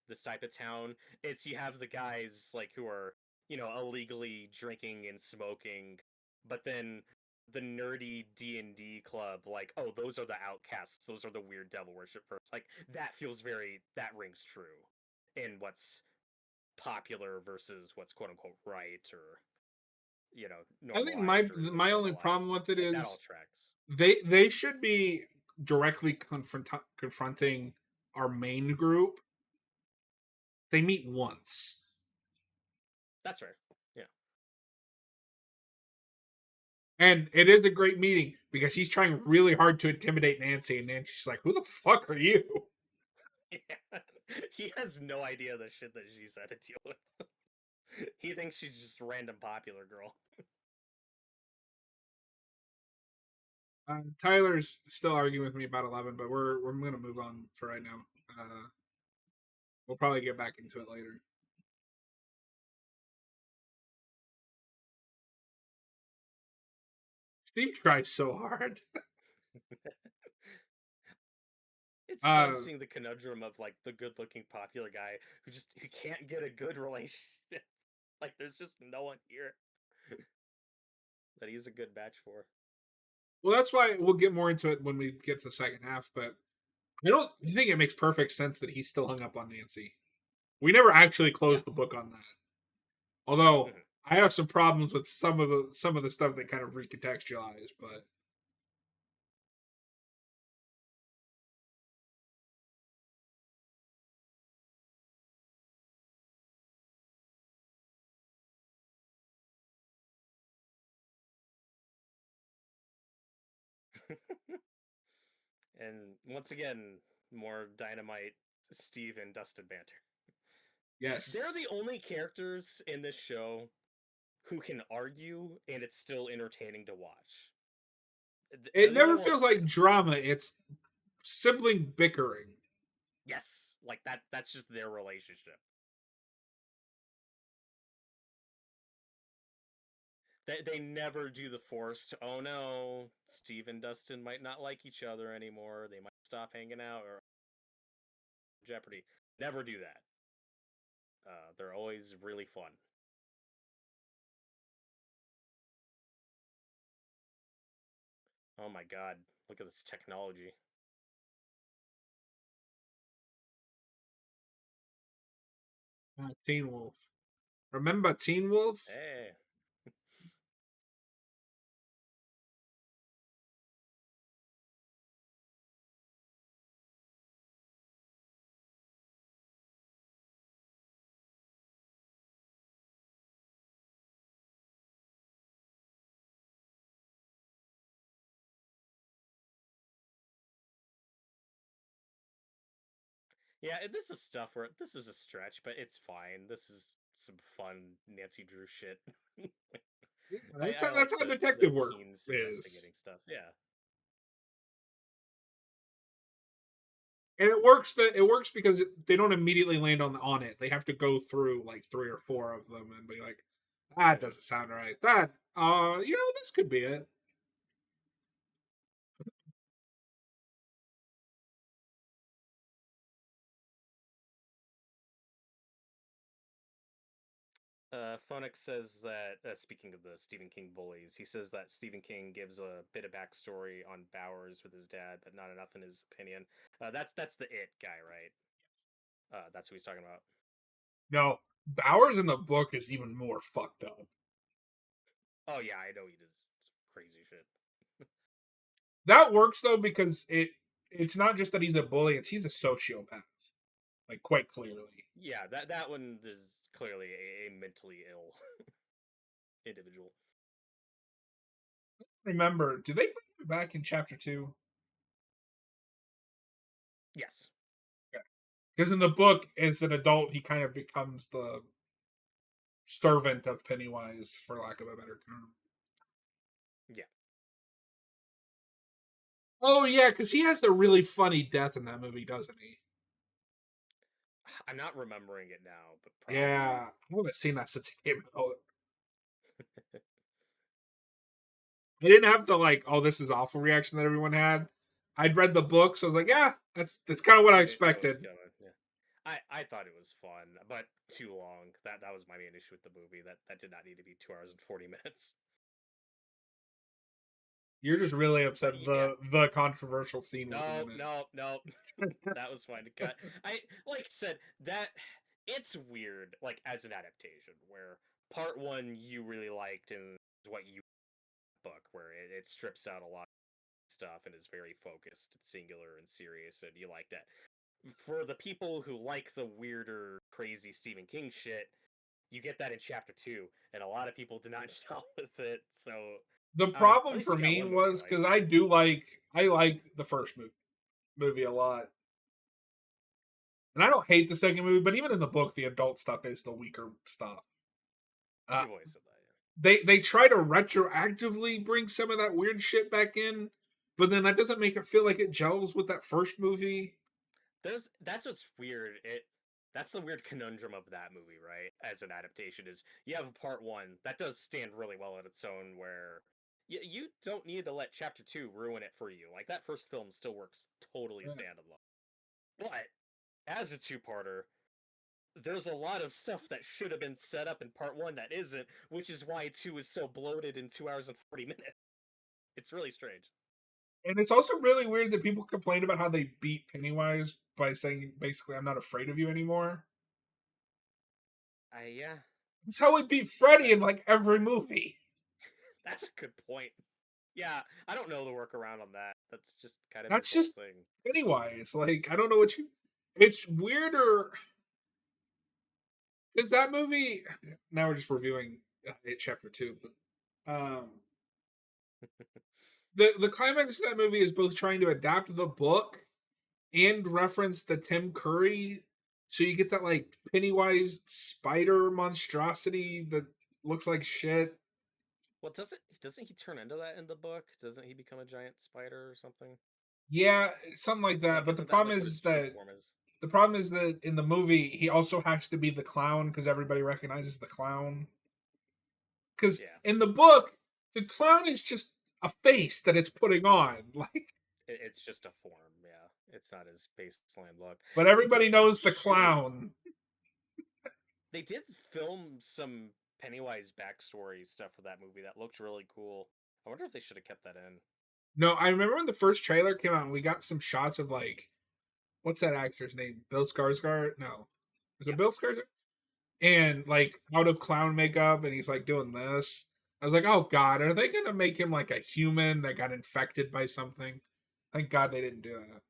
this type of town. It's you have the guys like who are illegally drinking and smoking, but then the nerdy D&D club, like, oh, those are the outcasts, those are the weird devil worshippers. Like that feels very, that rings true in what's popular versus what's quote unquote right, or I think normalized or isn't my only problem normalized. with it That all is tracks. they should be directly confronting our main group. They meet once. That's fair. Yeah. And it is a great meeting because he's trying really hard to intimidate Nancy, and Nancy's like, "Who the fuck are you?" Yeah. He has no idea the shit that she's had to deal with. He thinks she's just a random popular girl. Tyler's still arguing with me about 11, but we're gonna move on for right now. We'll probably get back into it later. Steve tries so hard. It's fun Uh, seeing the conundrum of like the good-looking popular guy who can't get a good relationship. Like there's just no one here that he's a good match for. well, that's why we'll get more into it when we get to the second half. But I think it makes perfect sense that he's still hung up on Nancy. We never actually Yeah. closed the book on that. Although Mhm. I have some problems with some of the stuff they kind of recontextualize, but And once again, more dynamite Steve and Dustin banter. They're yes, the only characters in this show who can argue and it's still entertaining to watch. it Everyone never feels like else, drama. It's sibling bickering. yes, like that's just their relationship. They never do the forced, oh no, Steve and Dustin might not like each other anymore. They might stop hanging out or Jeopardy. Never do that. They're always really fun. Oh my god, look at this technology. Teen Wolf. Remember Teen Wolf? Hey. Yeah, this is stuff where this is a stretch, but it's fine. This is some fun Nancy Drew shit. Yeah, I that's like how the detective work teens is, investigating stuff. Yeah. and it works because they don't immediately land on it. They have to go through like three or four of them and be like, that Mhm. doesn't sound right. That this could be it. Phoenix says that, speaking of the Stephen King bullies, he says that Stephen King gives a bit of backstory on Bowers with his dad, but not enough in his opinion. That's the It guy, right? That's who he's talking about. No, Bowers in the book is even more fucked up. Oh yeah, I know he does crazy shit. That works though because it's not just that he's a bully; he's a sociopath, like quite clearly. Yeah, that one is clearly a mentally ill individual. Remember, do they bring him back in chapter 2? Yes. Because in the book, as an adult, he kind of becomes the servant of Pennywise, for lack of a better term. Yeah. Oh yeah, because he has the really funny death in that movie, doesn't he? I'm not remembering it now, but probably. Yeah, I haven't seen that since it came out. I didn't have the like, oh, this is awful reaction that everyone had. I'd read the book, so I was like, yeah, that's kind of what I You knew it was expected. coming. Yeah. I thought it was fun, but too long. That was my main issue with the movie. That did not need to be 2 hours and 40 minutes. You're just really upset Yeah. the controversial scene wasn't No, in no, no. That was fine to cut. I like I said that it's weird, like as an adaptation, where part one you really liked and what you book, where it strips out a lot of stuff and is very focused, and singular, and serious, and you like that. For the people who like the weirder, crazy Stephen King shit, you get that in chapter two, and a lot of people did not gel with it. So The I don't know. At problem least for you got me one movie you was like. because I like the first movie a lot, and I don't hate the second movie. But even in the book, the adult stuff is the weaker stuff. Uh, You've always said that, yeah. they try to retroactively bring some of that weird shit back in, but then that doesn't make it feel like it gels with that first movie. That's what's weird. That's the weird conundrum of that movie, right? As an adaptation, is you have part one that does stand really well on its own, where you don't need to let chapter two ruin it for you. Like that first film still works totally Yeah. standalone. But as a two-parter, there's a lot of stuff that should have been set up in part one that isn't, which is why two is so bloated in 2 hours and 40 minutes. It's really strange. And it's also really weird that people complain about how they beat Pennywise by saying basically, "I'm not afraid of you anymore." Yeah, That's how we beat Freddy that, in like every movie. that's a good point. Yeah, I don't know the workaround on that. That's just kind of his That's whole just thing. Pennywise. Like I don't know what you. It's weirder because that movie. Now we're just reviewing it, chapter two, but the climax of that movie is both trying to adapt the book and reference the Tim Curry, so you get that like Pennywise spider monstrosity that looks like shit. Well, doesn't he turn into that in the book? Doesn't he become a giant spider or something? Yeah, something like that. Like, But the isn't that problem like what his is true that form is? in the movie he also has to be the clown because everybody recognizes the clown. Because Yeah, in the book, the clown is just a face that it's putting on, like. it's just a form. Yeah, it's not his baseline look. But They everybody did knows the shoot. clown. They did film some Pennywise backstory stuff for that movie that looked really cool. I wonder if they should have kept that in. No, I remember when the first trailer came out, and we got some shots of like what's that actor's name? Bill Skarsgård? No, is it Yeah, Bill Skarsgård? And like out of clown makeup, and he's like doing this. I was like, oh god, are they gonna make him like a human that got infected by something? Thank God they didn't do that.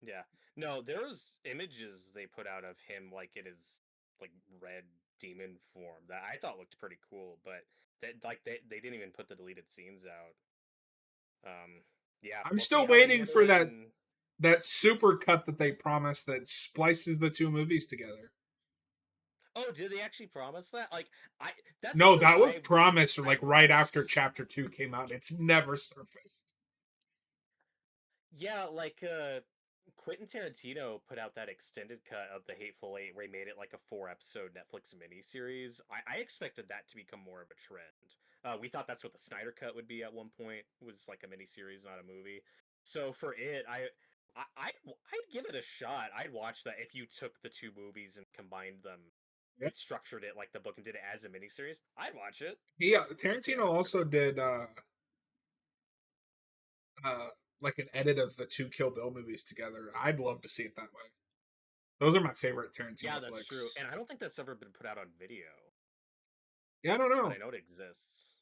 yeah. No, there's images they put out of him like it is like red demon form that I thought looked pretty cool, but they didn't even put the deleted scenes out. Yeah, I'm we'll see still how they waiting handle for it. that And super cut that they promised that splices the two movies together. oh, did they actually promise that? Like, I that's No, something that was promised I like right after watched. chapter two came out. It's never surfaced. Yeah, like Quentin Tarantino put out that extended cut of the Hateful Eight where he made it like a 4 episode Netflix miniseries. I expected that to become more of a trend. We thought that's what the Snyder cut would be at one point, was like a miniseries, not a movie. So for it, I'd give it a shot. I'd watch that if you took the two movies and combined them Yeah. and structured it like the book and did it as a miniseries. I'd watch it. Let's see Tarantino how it turns also out. did uh like an edit of the two Kill Bill movies together. I'd love to see it that way. Those are my favorite Yeah, Tarantino that's true. flicks. And I don't think that's ever been put out on video, Yeah, I don't but I know. know it exists.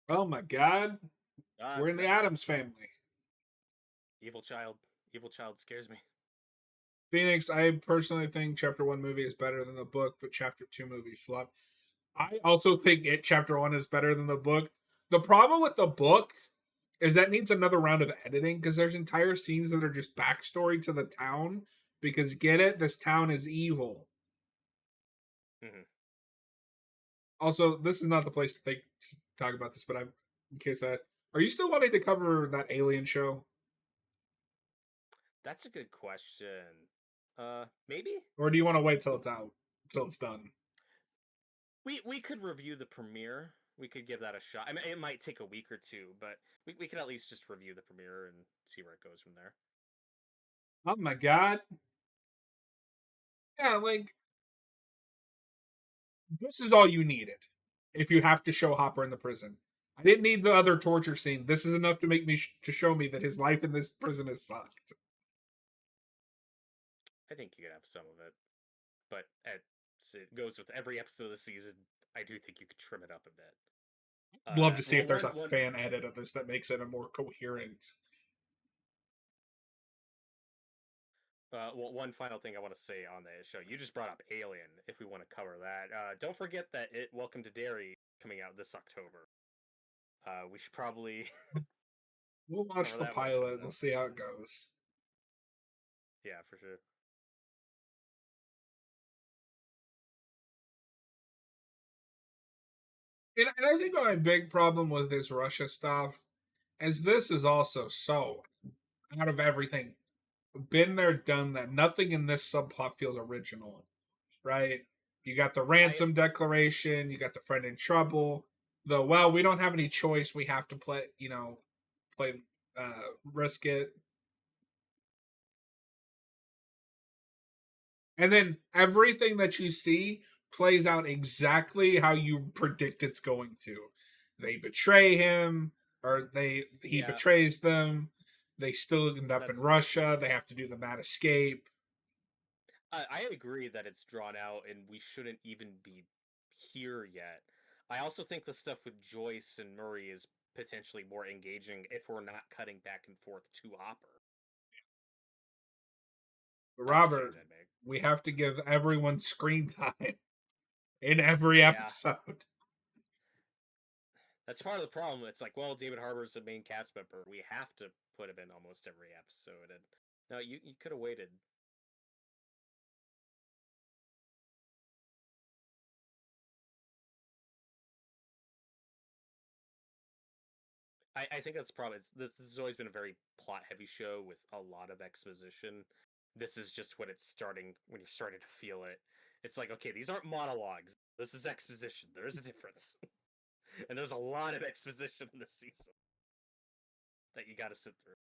Oh my god, we're in the So Adams family. evil child, evil child scares me. Phoenix, I personally think chapter one movie is better than the book, but chapter two movie flop. I also think it chapter one is better than the book. The problem with the book is that needs another round of editing because there's entire scenes that are just backstory to the town. Because get it, this town is evil. Hmm. Also, this is not the place to talk about this, but I'm in case I ask, are you still wanting to cover that Alien show, That's a good question. Maybe or do you want to wait till it's out, till it's done? we could review the premiere. We could give that a shot. I mean, it might take a week or two, but we could at least just review the premiere and see where it goes from there. Oh my god, yeah, like this is all you needed. If you have to show Hopper in the prison, I didn't need the other torture scene. This is enough to make me to show me that his life in this prison has sucked. I think you could have some of it, but it goes with every episode of the season. I do think you could trim it up a bit. Love to see Well, if there's one a one fan edit of this that makes it a more coherent. Well, one final thing I want to say on the show. You just brought up Alien. If we want to cover that, don't forget that Welcome to Derry coming out this October. We should probably We'll watch cover the that when it comes pilot. We'll out. see how it goes. Yeah, for sure. And I think my big problem with this Russia stuff is this is also so out of everything. Been there, done that. Nothing in this subplot feels original, right? You got the I ransom declaration, you got the friend in trouble. The well, we don't have any choice. We have to play, play, risk it. And then everything that you see plays out exactly how you predict it's going to. They betray him, or he yeah, betrays them. They still end up in that's Russia. They have to do the mad escape. I agree that it's drawn out and we shouldn't even be here yet. I also think the stuff with Joyce and Murray is potentially more engaging if we're not cutting back and forth to Hopper. But That's a change Robert, I'd make. we have to give everyone screen time in every Yeah, episode. that's part of the problem. It's like, well, David Harbour's the main cast member. We have to put him in almost every episode. And no, you could have waited. I think that's probably this has always been a very plot heavy show with a lot of exposition. This is just when it's starting when you're starting to feel it. It's like, okay, these aren't monologues. This is exposition. There is a difference. And there's a lot of exposition in this season that you got to sit through.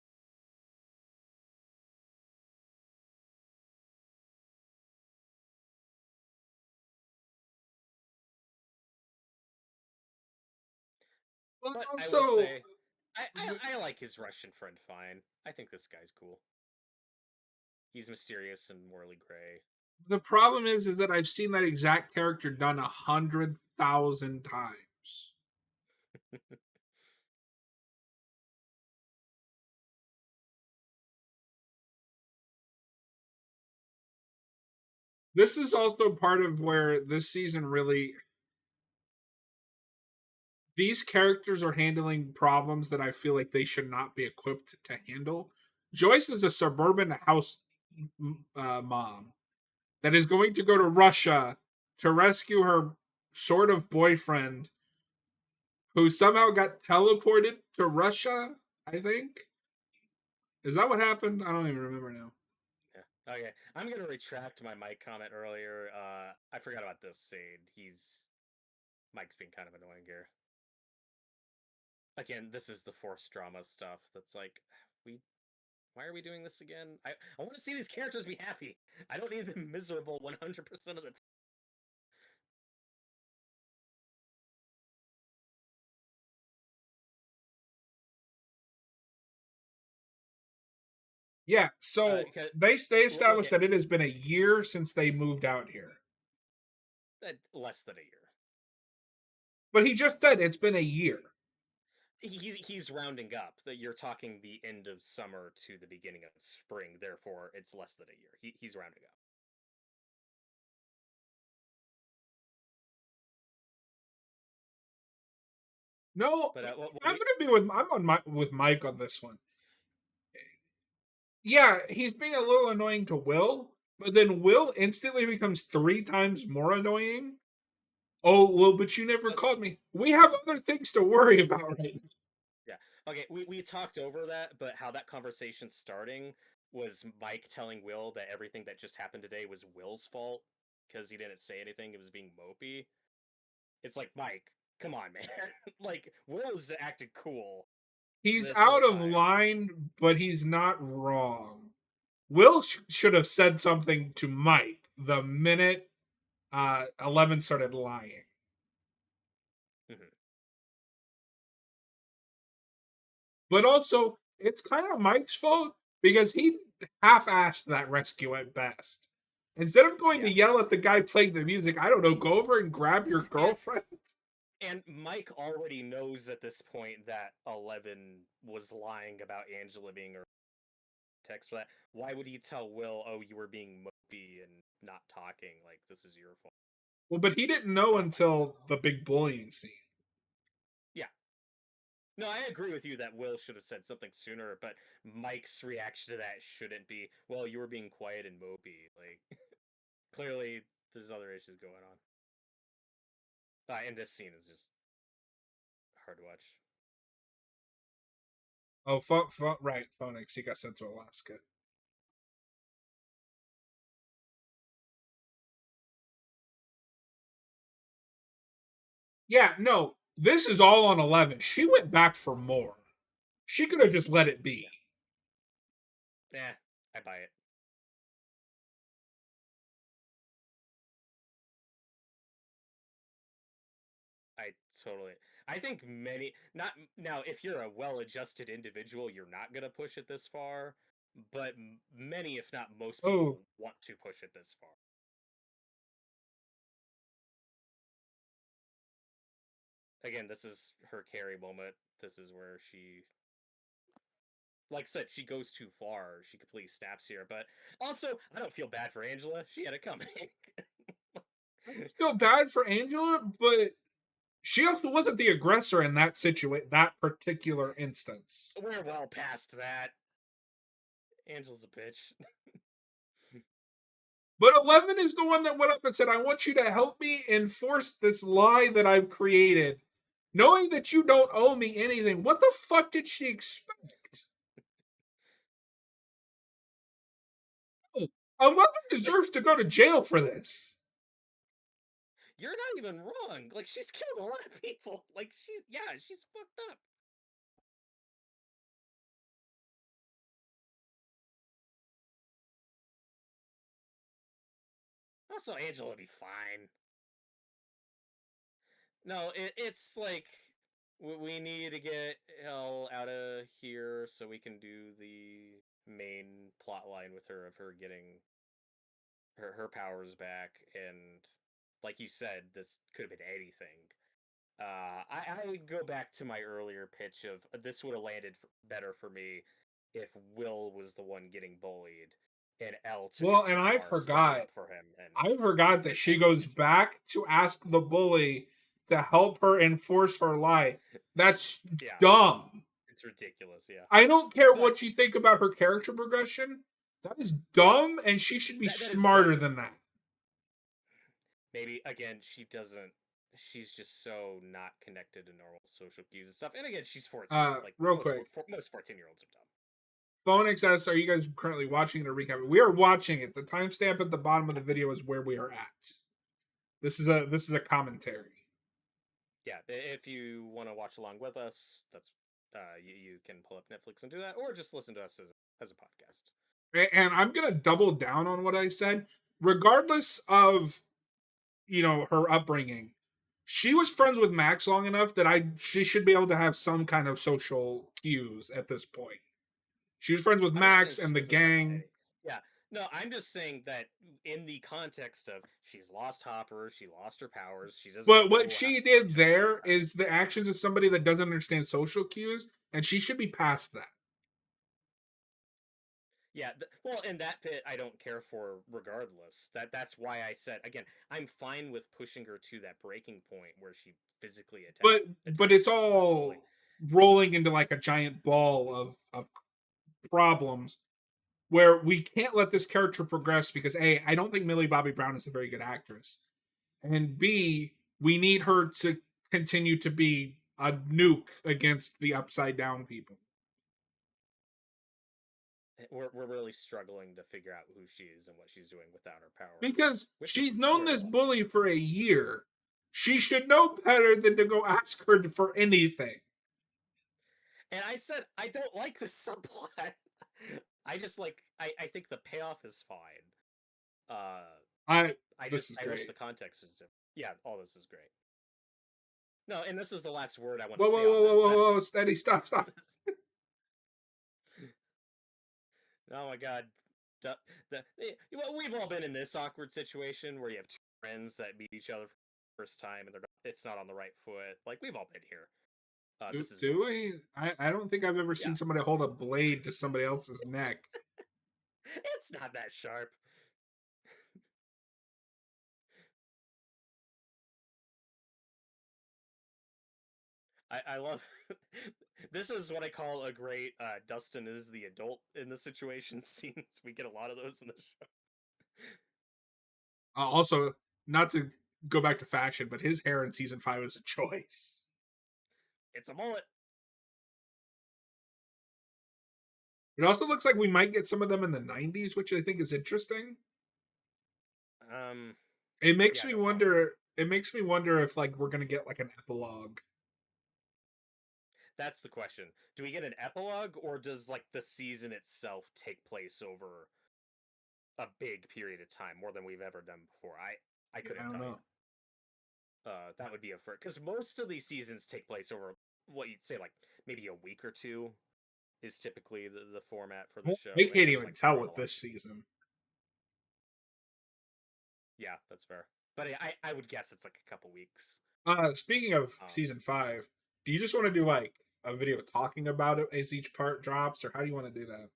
But But I will also, say, I like his Russian friend fine. I think this guy's cool. He's mysterious and morally gray. the problem is that I've seen that exact character done 100,000 times. This is also part of where this season really these characters are handling problems that I feel like they should not be equipped to handle. Joyce is a suburban house mom that is going to go to Russia to rescue her sort of boyfriend who somehow got teleported to Russia, I think. Is that what happened? I don't even remember now. Yeah. Okay, I'm gonna retract my Mike comment earlier. I forgot about this scene. Mike's being kind of annoying here. Again, this is the forced drama stuff. That's like, we. Why are we doing this again? I want to see these characters be happy. I don't need them miserable 100% of the time. Yeah, so 'Cause they look established at that it has been a year since they moved out here. less than a year. But he just said it's been a year. He's rounding up. That you're talking the end of summer to the beginning of spring. Therefore, it's less than a year. He's rounding up. No, But I'm gonna be with with Mike on this one. Yeah, he's being a little annoying to Will, but then Will instantly becomes 3 times more annoying. Oh well, but you never okay, called me. We have other things to worry about right now. yeah, okay. We talked over that, but how that conversation starting was Mike telling Will that everything that just happened today was Will's fault because he didn't say anything. It was being mopey. It's like, Mike, come on, man. Like, Will's acted cool He's this whole out of time. line, but he's not wrong. Will should have said something to Mike the minute 11 started lying. Mhm. But also, it's kind of Mike's fault because he half-assed that rescue at best. Instead of going Yeah. to yell at the guy playing the music, I don't know, go over and grab your And girlfriend. and Mike already knows at this point that 11 was lying about Angela being her text for that. Why would he tell Will, "Oh, you were being mopey and not talking, like this is your fault"? Well, but he didn't know until the big bullying scene. Yeah. No, I agree with you that Will should have said something sooner, but Mike's reaction to that shouldn't be, "Well, you were being quiet and mopey." Like clearly there's other issues going on. And this scene is just hard to watch. Oh, right, Phoenix. He got sent to Alaska. Yeah, no, this is all on 11. She went back for more. She could have just let it be. Yeah, I buy it. I totally. I think many not now. If you're a well-adjusted individual, you're not gonna push it this far. But many, if not most Oh, people, want to push it this far. Again, this is her Carrie moment. This is where she, like I said, she goes too far. She completely snaps here. But also, I don't feel bad for Angela. She had it coming. I feel bad for Angela, but she also wasn't the aggressor in that situation, that particular instance. We're well past that. Angela's a bitch. But 11 is the one that went up and said, I want you to help me enforce this lie that I've created, knowing that you don't owe me anything. What the fuck did she expect? Oh, 11 Like, deserves to go to jail for this. you're not even wrong. Like, she's killed a lot of people. Like, she's fucked up. Also, Angela will be fine. No, it's like we need to get Hell out of here so we can do the main plot line with her of her getting her powers back. And like you said, this could have been anything. I go back to my earlier pitch of this would have landed better for me if Will was the one getting bullied and Elle took it Well, and too I far, sticking forgot. up for him, and I forgot that she and goes back to ask the bully to help her enforce her lie. That's yeah, dumb. it's ridiculous. Yeah, I don't care but what you think about her character progression. That is dumb, and she should be that is smarter dumb. than that. Maybe again, she doesn't. She's just so not connected to normal social cues and stuff. And again, she's 14. Like Real quick, most 14-year-olds are dumb. Phonix asks, "Are you guys currently watching it or recapping?" We are watching it. The timestamp at the bottom of the video is where we are at. This is a commentary. Yeah, if you want to watch along with us, that's you can pull up Netflix and do that, or just listen to us as a podcast. And I'm gonna double down on what I said, regardless of her upbringing. She was friends with Max long enough that she should be able to have some kind of social cues at this point. She was friends with I'm not saying Max and she the doesn't have gang. any. Yeah, no, I'm just saying that in the context of she's lost Hopper, she lost her powers, she doesn't But what know how to she did function there outside. is the actions of somebody that doesn't understand social cues, and she should be past that. Yeah, well, in that bit, I don't care for regardless. That's why I said again, I'm fine with pushing her to that breaking point where she physically But attacks it's the bully. all rolling into like a giant ball of problems where we can't let this character progress because A, I don't think Millie Bobby Brown is a very good actress. And B, we need her to continue to be a nuke against the upside down people. We're really struggling to figure out who she is and what she's doing without her powers, Because which she's is known this horrible. bully for a year. She should know better than to go ask her for anything. And I said I don't like this subplot. I just I think the payoff is fine. Uh, I I this just is I wish great. the context was different. Yeah, all this is great. No, and this is the last word I want to Whoa, say whoa, on whoa, whoa, this. whoa, That's whoa, steady, stop, stop. Oh my god. Well, we've all been in this awkward situation where you have two friends that meet each other for the first time and it's not on the right foot. Like we've all been here. Do, This is do normal. we? I don't think I've ever Yeah, seen somebody hold a blade to somebody else's neck. it's not that sharp. I love this is what I call a great Dustin is the adult in the situation scenes. We get a lot of those in the show. Also, not to go back to fashion, but his hair in season 5 is a choice. It's a mullet. It also looks like we might get some of them in the 90s, which I think is interesting. Um, It makes yeah, me no comment. wonder. It makes me wonder if like we're gonna get like an epilogue. That's the question. Do we get an epilogue, or does like the season itself take place over a big period of time, more than we've ever done before? I Yeah, I couldn't don't tell you. know. That would be a first because most of these seasons take place over what you'd say like maybe a week or two is typically the format for the I show, and can't there's even like tell three with this epilogues. season. Yeah, that's fair. But I would guess it's like a couple weeks. Speaking of Um, season 5, do you just want to do like a video talking about it as each part drops, or how do you want to do that?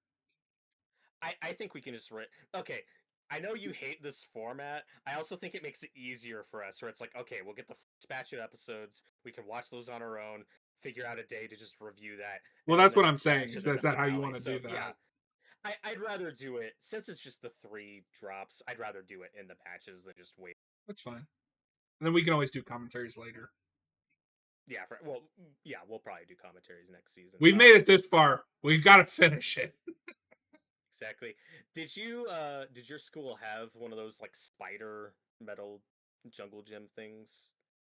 I think we can just okay. I know you hate this format. I also think it makes it easier for us, where it's like, okay, we'll get the first batch of episodes. We can watch those on our own. Figure out a day to just review that, Well, and then that's the what I'm next saying. batch, Is and then the that how you finale. want to So do yeah, that? I'd rather do it since it's just the three drops. I'd rather do it in the batches than just wait. That's fine. And then we can always do commentaries later. Yeah, well, yeah, we'll probably do commentaries next season. We've made it this far. We've got to finish it. Exactly. Did your school have one of those like spider metal jungle gym things?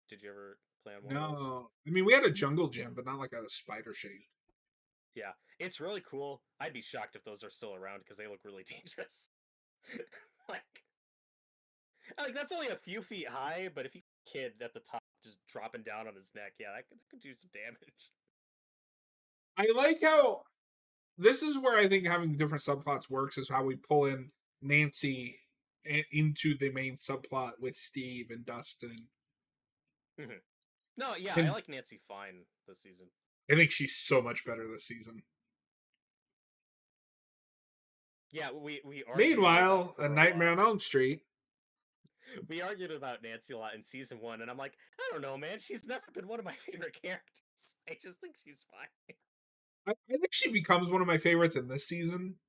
Did you ever play on one of those? No, I mean we had a jungle gym, but not like a spider shape. Yeah, it's really cool. I'd be shocked if those are still around because they look really dangerous. like, like that's only a few feet high, but if you kid at the top just dropping down on his neck, yeah, that could do some damage. I like how this is where I think having different subplots works is how we pull in Nancy into the main subplot with Steve and Dustin. Mhm. No, yeah, I And like Nancy Fine this season. I think she's so much better this season. Yeah, we argued about Meanwhile, A her a Nightmare lot. on Elm Street. We argued about Nancy a lot in season one, and I'm like, I don't know, man. She's never been one of my favorite characters. I just think she's fine. I think she becomes one of my favorites in this season.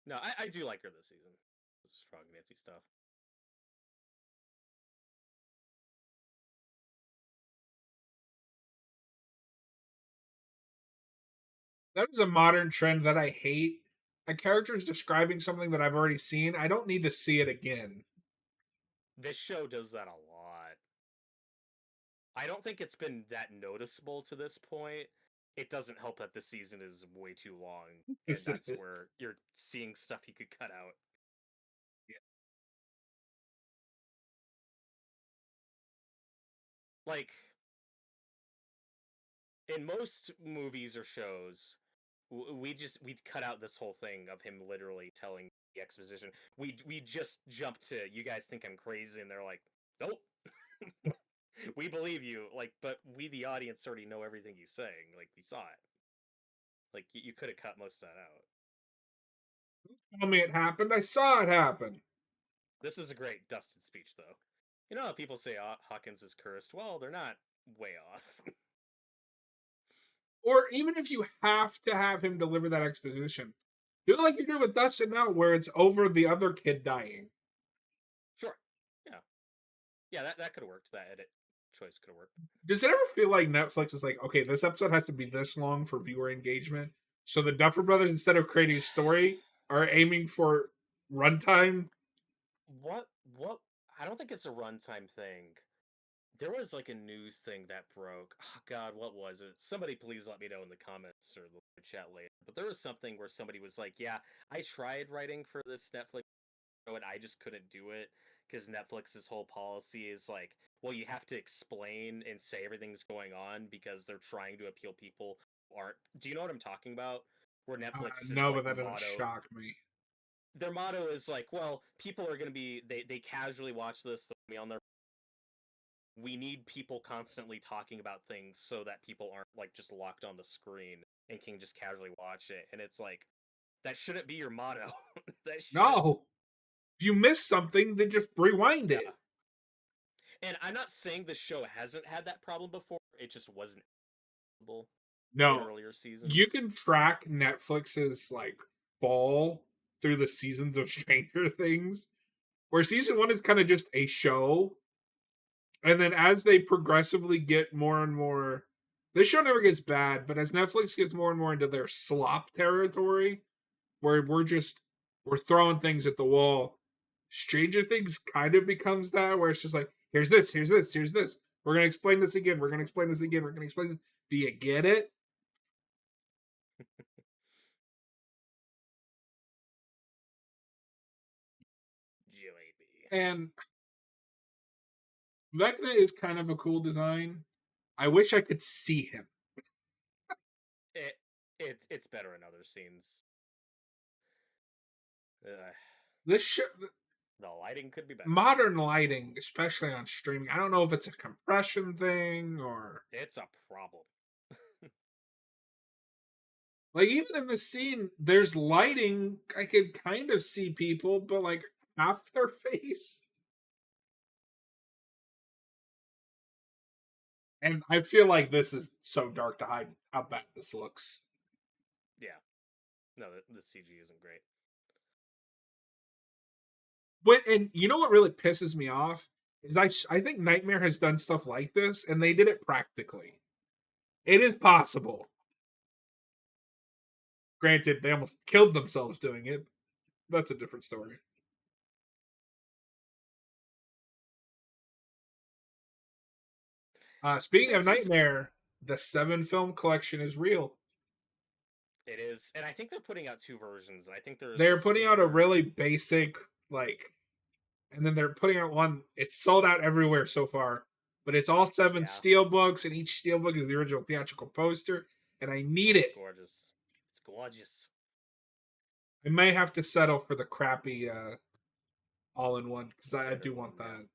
No, I do like her this season. Strong Nancy stuff. That is a modern trend that I hate. A character is describing something that I've already seen. I don't need to see it again. This show does that a lot. I don't think it's been that noticeable to this point. It doesn't help that the season is way too long, and Yes, it that's where is. you're seeing stuff you could cut out. Yeah. Like, in most movies or shows, we'd cut out this whole thing of him literally telling the exposition. We just jump to you guys think I'm crazy, and they're like, nope, we believe you. Like, but we the audience already know everything he's saying. Like we saw it. Like you could have cut most of that out. Tell me it happened. I saw it happen. This is a great Dustin speech, though. You know how people say Hawkins is cursed? Well, they're not way off. Or even if you have to have him deliver that exposition, do like you do with Dustin now, where it's over the other kid dying. Sure. Yeah. Yeah, that could have worked. That edit choice could have worked. Does it ever feel like Netflix is like, okay, this episode has to be this long for viewer engagement? So the Duffer Brothers, instead of creating a story, are aiming for runtime? What I don't think it's a runtime thing. There was like a news thing that broke. Oh god, what was it? Somebody please let me know in the comments or the chat later. But there was something where somebody was like, "Yeah, I tried writing for this Netflix show and I just couldn't do it because Netflix's whole policy is like, well, you have to explain and say everything's going on because they're trying to appeal people aren't. Do you know what I'm talking about? Where Netflix's No, but like that doesn't motto, shock me. their motto is like, well, people are going to be they casually watch this, they'll be on their. We need people constantly talking about things so that people aren't like just locked on the screen and can just casually watch it. And it's like that shouldn't be your motto. That shouldn't. No, if you miss something, then just rewind Yeah. it. And I'm not saying the show hasn't had that problem before. It just wasn't able in No, earlier you seasons. can track Netflix's like fall through the seasons of Stranger Things, where season one is kind of just a show, and then as they progressively get more and more, this show never gets bad, but as Netflix gets more and more into their slop territory, where we're throwing things at the wall, Stranger Things kind of becomes that, where it's just like, here's this, here's this, here's this. We're gonna explain this again. We're gonna explain this again. We're gonna explain this. Do you get it? Jalebi. And Vecna is kind of a cool design. I wish I could see him. It it's better in other scenes. This show, The lighting could be better. modern lighting, especially on streaming, I don't know if it's a compression thing or It's a problem. like even in the scene, there's lighting. I could kind of see people, but like half their face. And I feel like this is so dark to hide how bad this looks. Yeah. No, the CG isn't great. But and you know what really pisses me off is I think Nightmare has done stuff like this, and they did it practically. It is possible. Granted, they almost killed themselves doing it. That's a different story. Speaking of This is Nightmare, the 7 film collection is real. it is, and I think they're putting out two versions. I think there's a They're putting out a standard. really basic, like, and then they're putting out one. It's sold out everywhere so far, but it's all 7 Yeah. steel books, and each steel book is the original theatrical poster. And I need Oh, it's it. gorgeous. It's gorgeous. I may have to settle for the crappy all in one because The I standard do one, want yeah. that.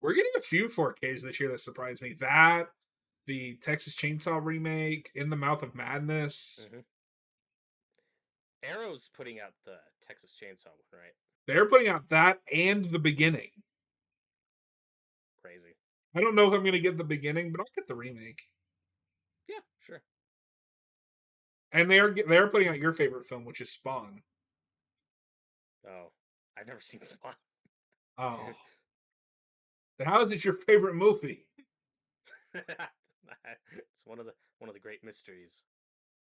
We're getting a few 4Ks this year that surprised me. That the Texas Chainsaw remake, In the Mouth of Madness. Mm-hmm. Arrow's putting out the Texas Chainsaw one, right? They're putting out that and the beginning. Crazy. I don't know if I'm going to get the beginning, but I'll get the remake. Yeah, sure. And they're putting out your favorite film, which is Spawn. Oh, I've never seen Spawn. Oh, then how is it your favorite movie? It's one of the great mysteries.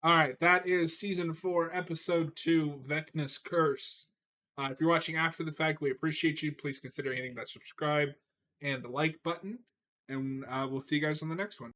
All right, that is season 4, episode 2, Vecna's Curse. If you're watching after the fact, we appreciate you. Please consider hitting that subscribe and the like button, and we'll see you guys on the next one.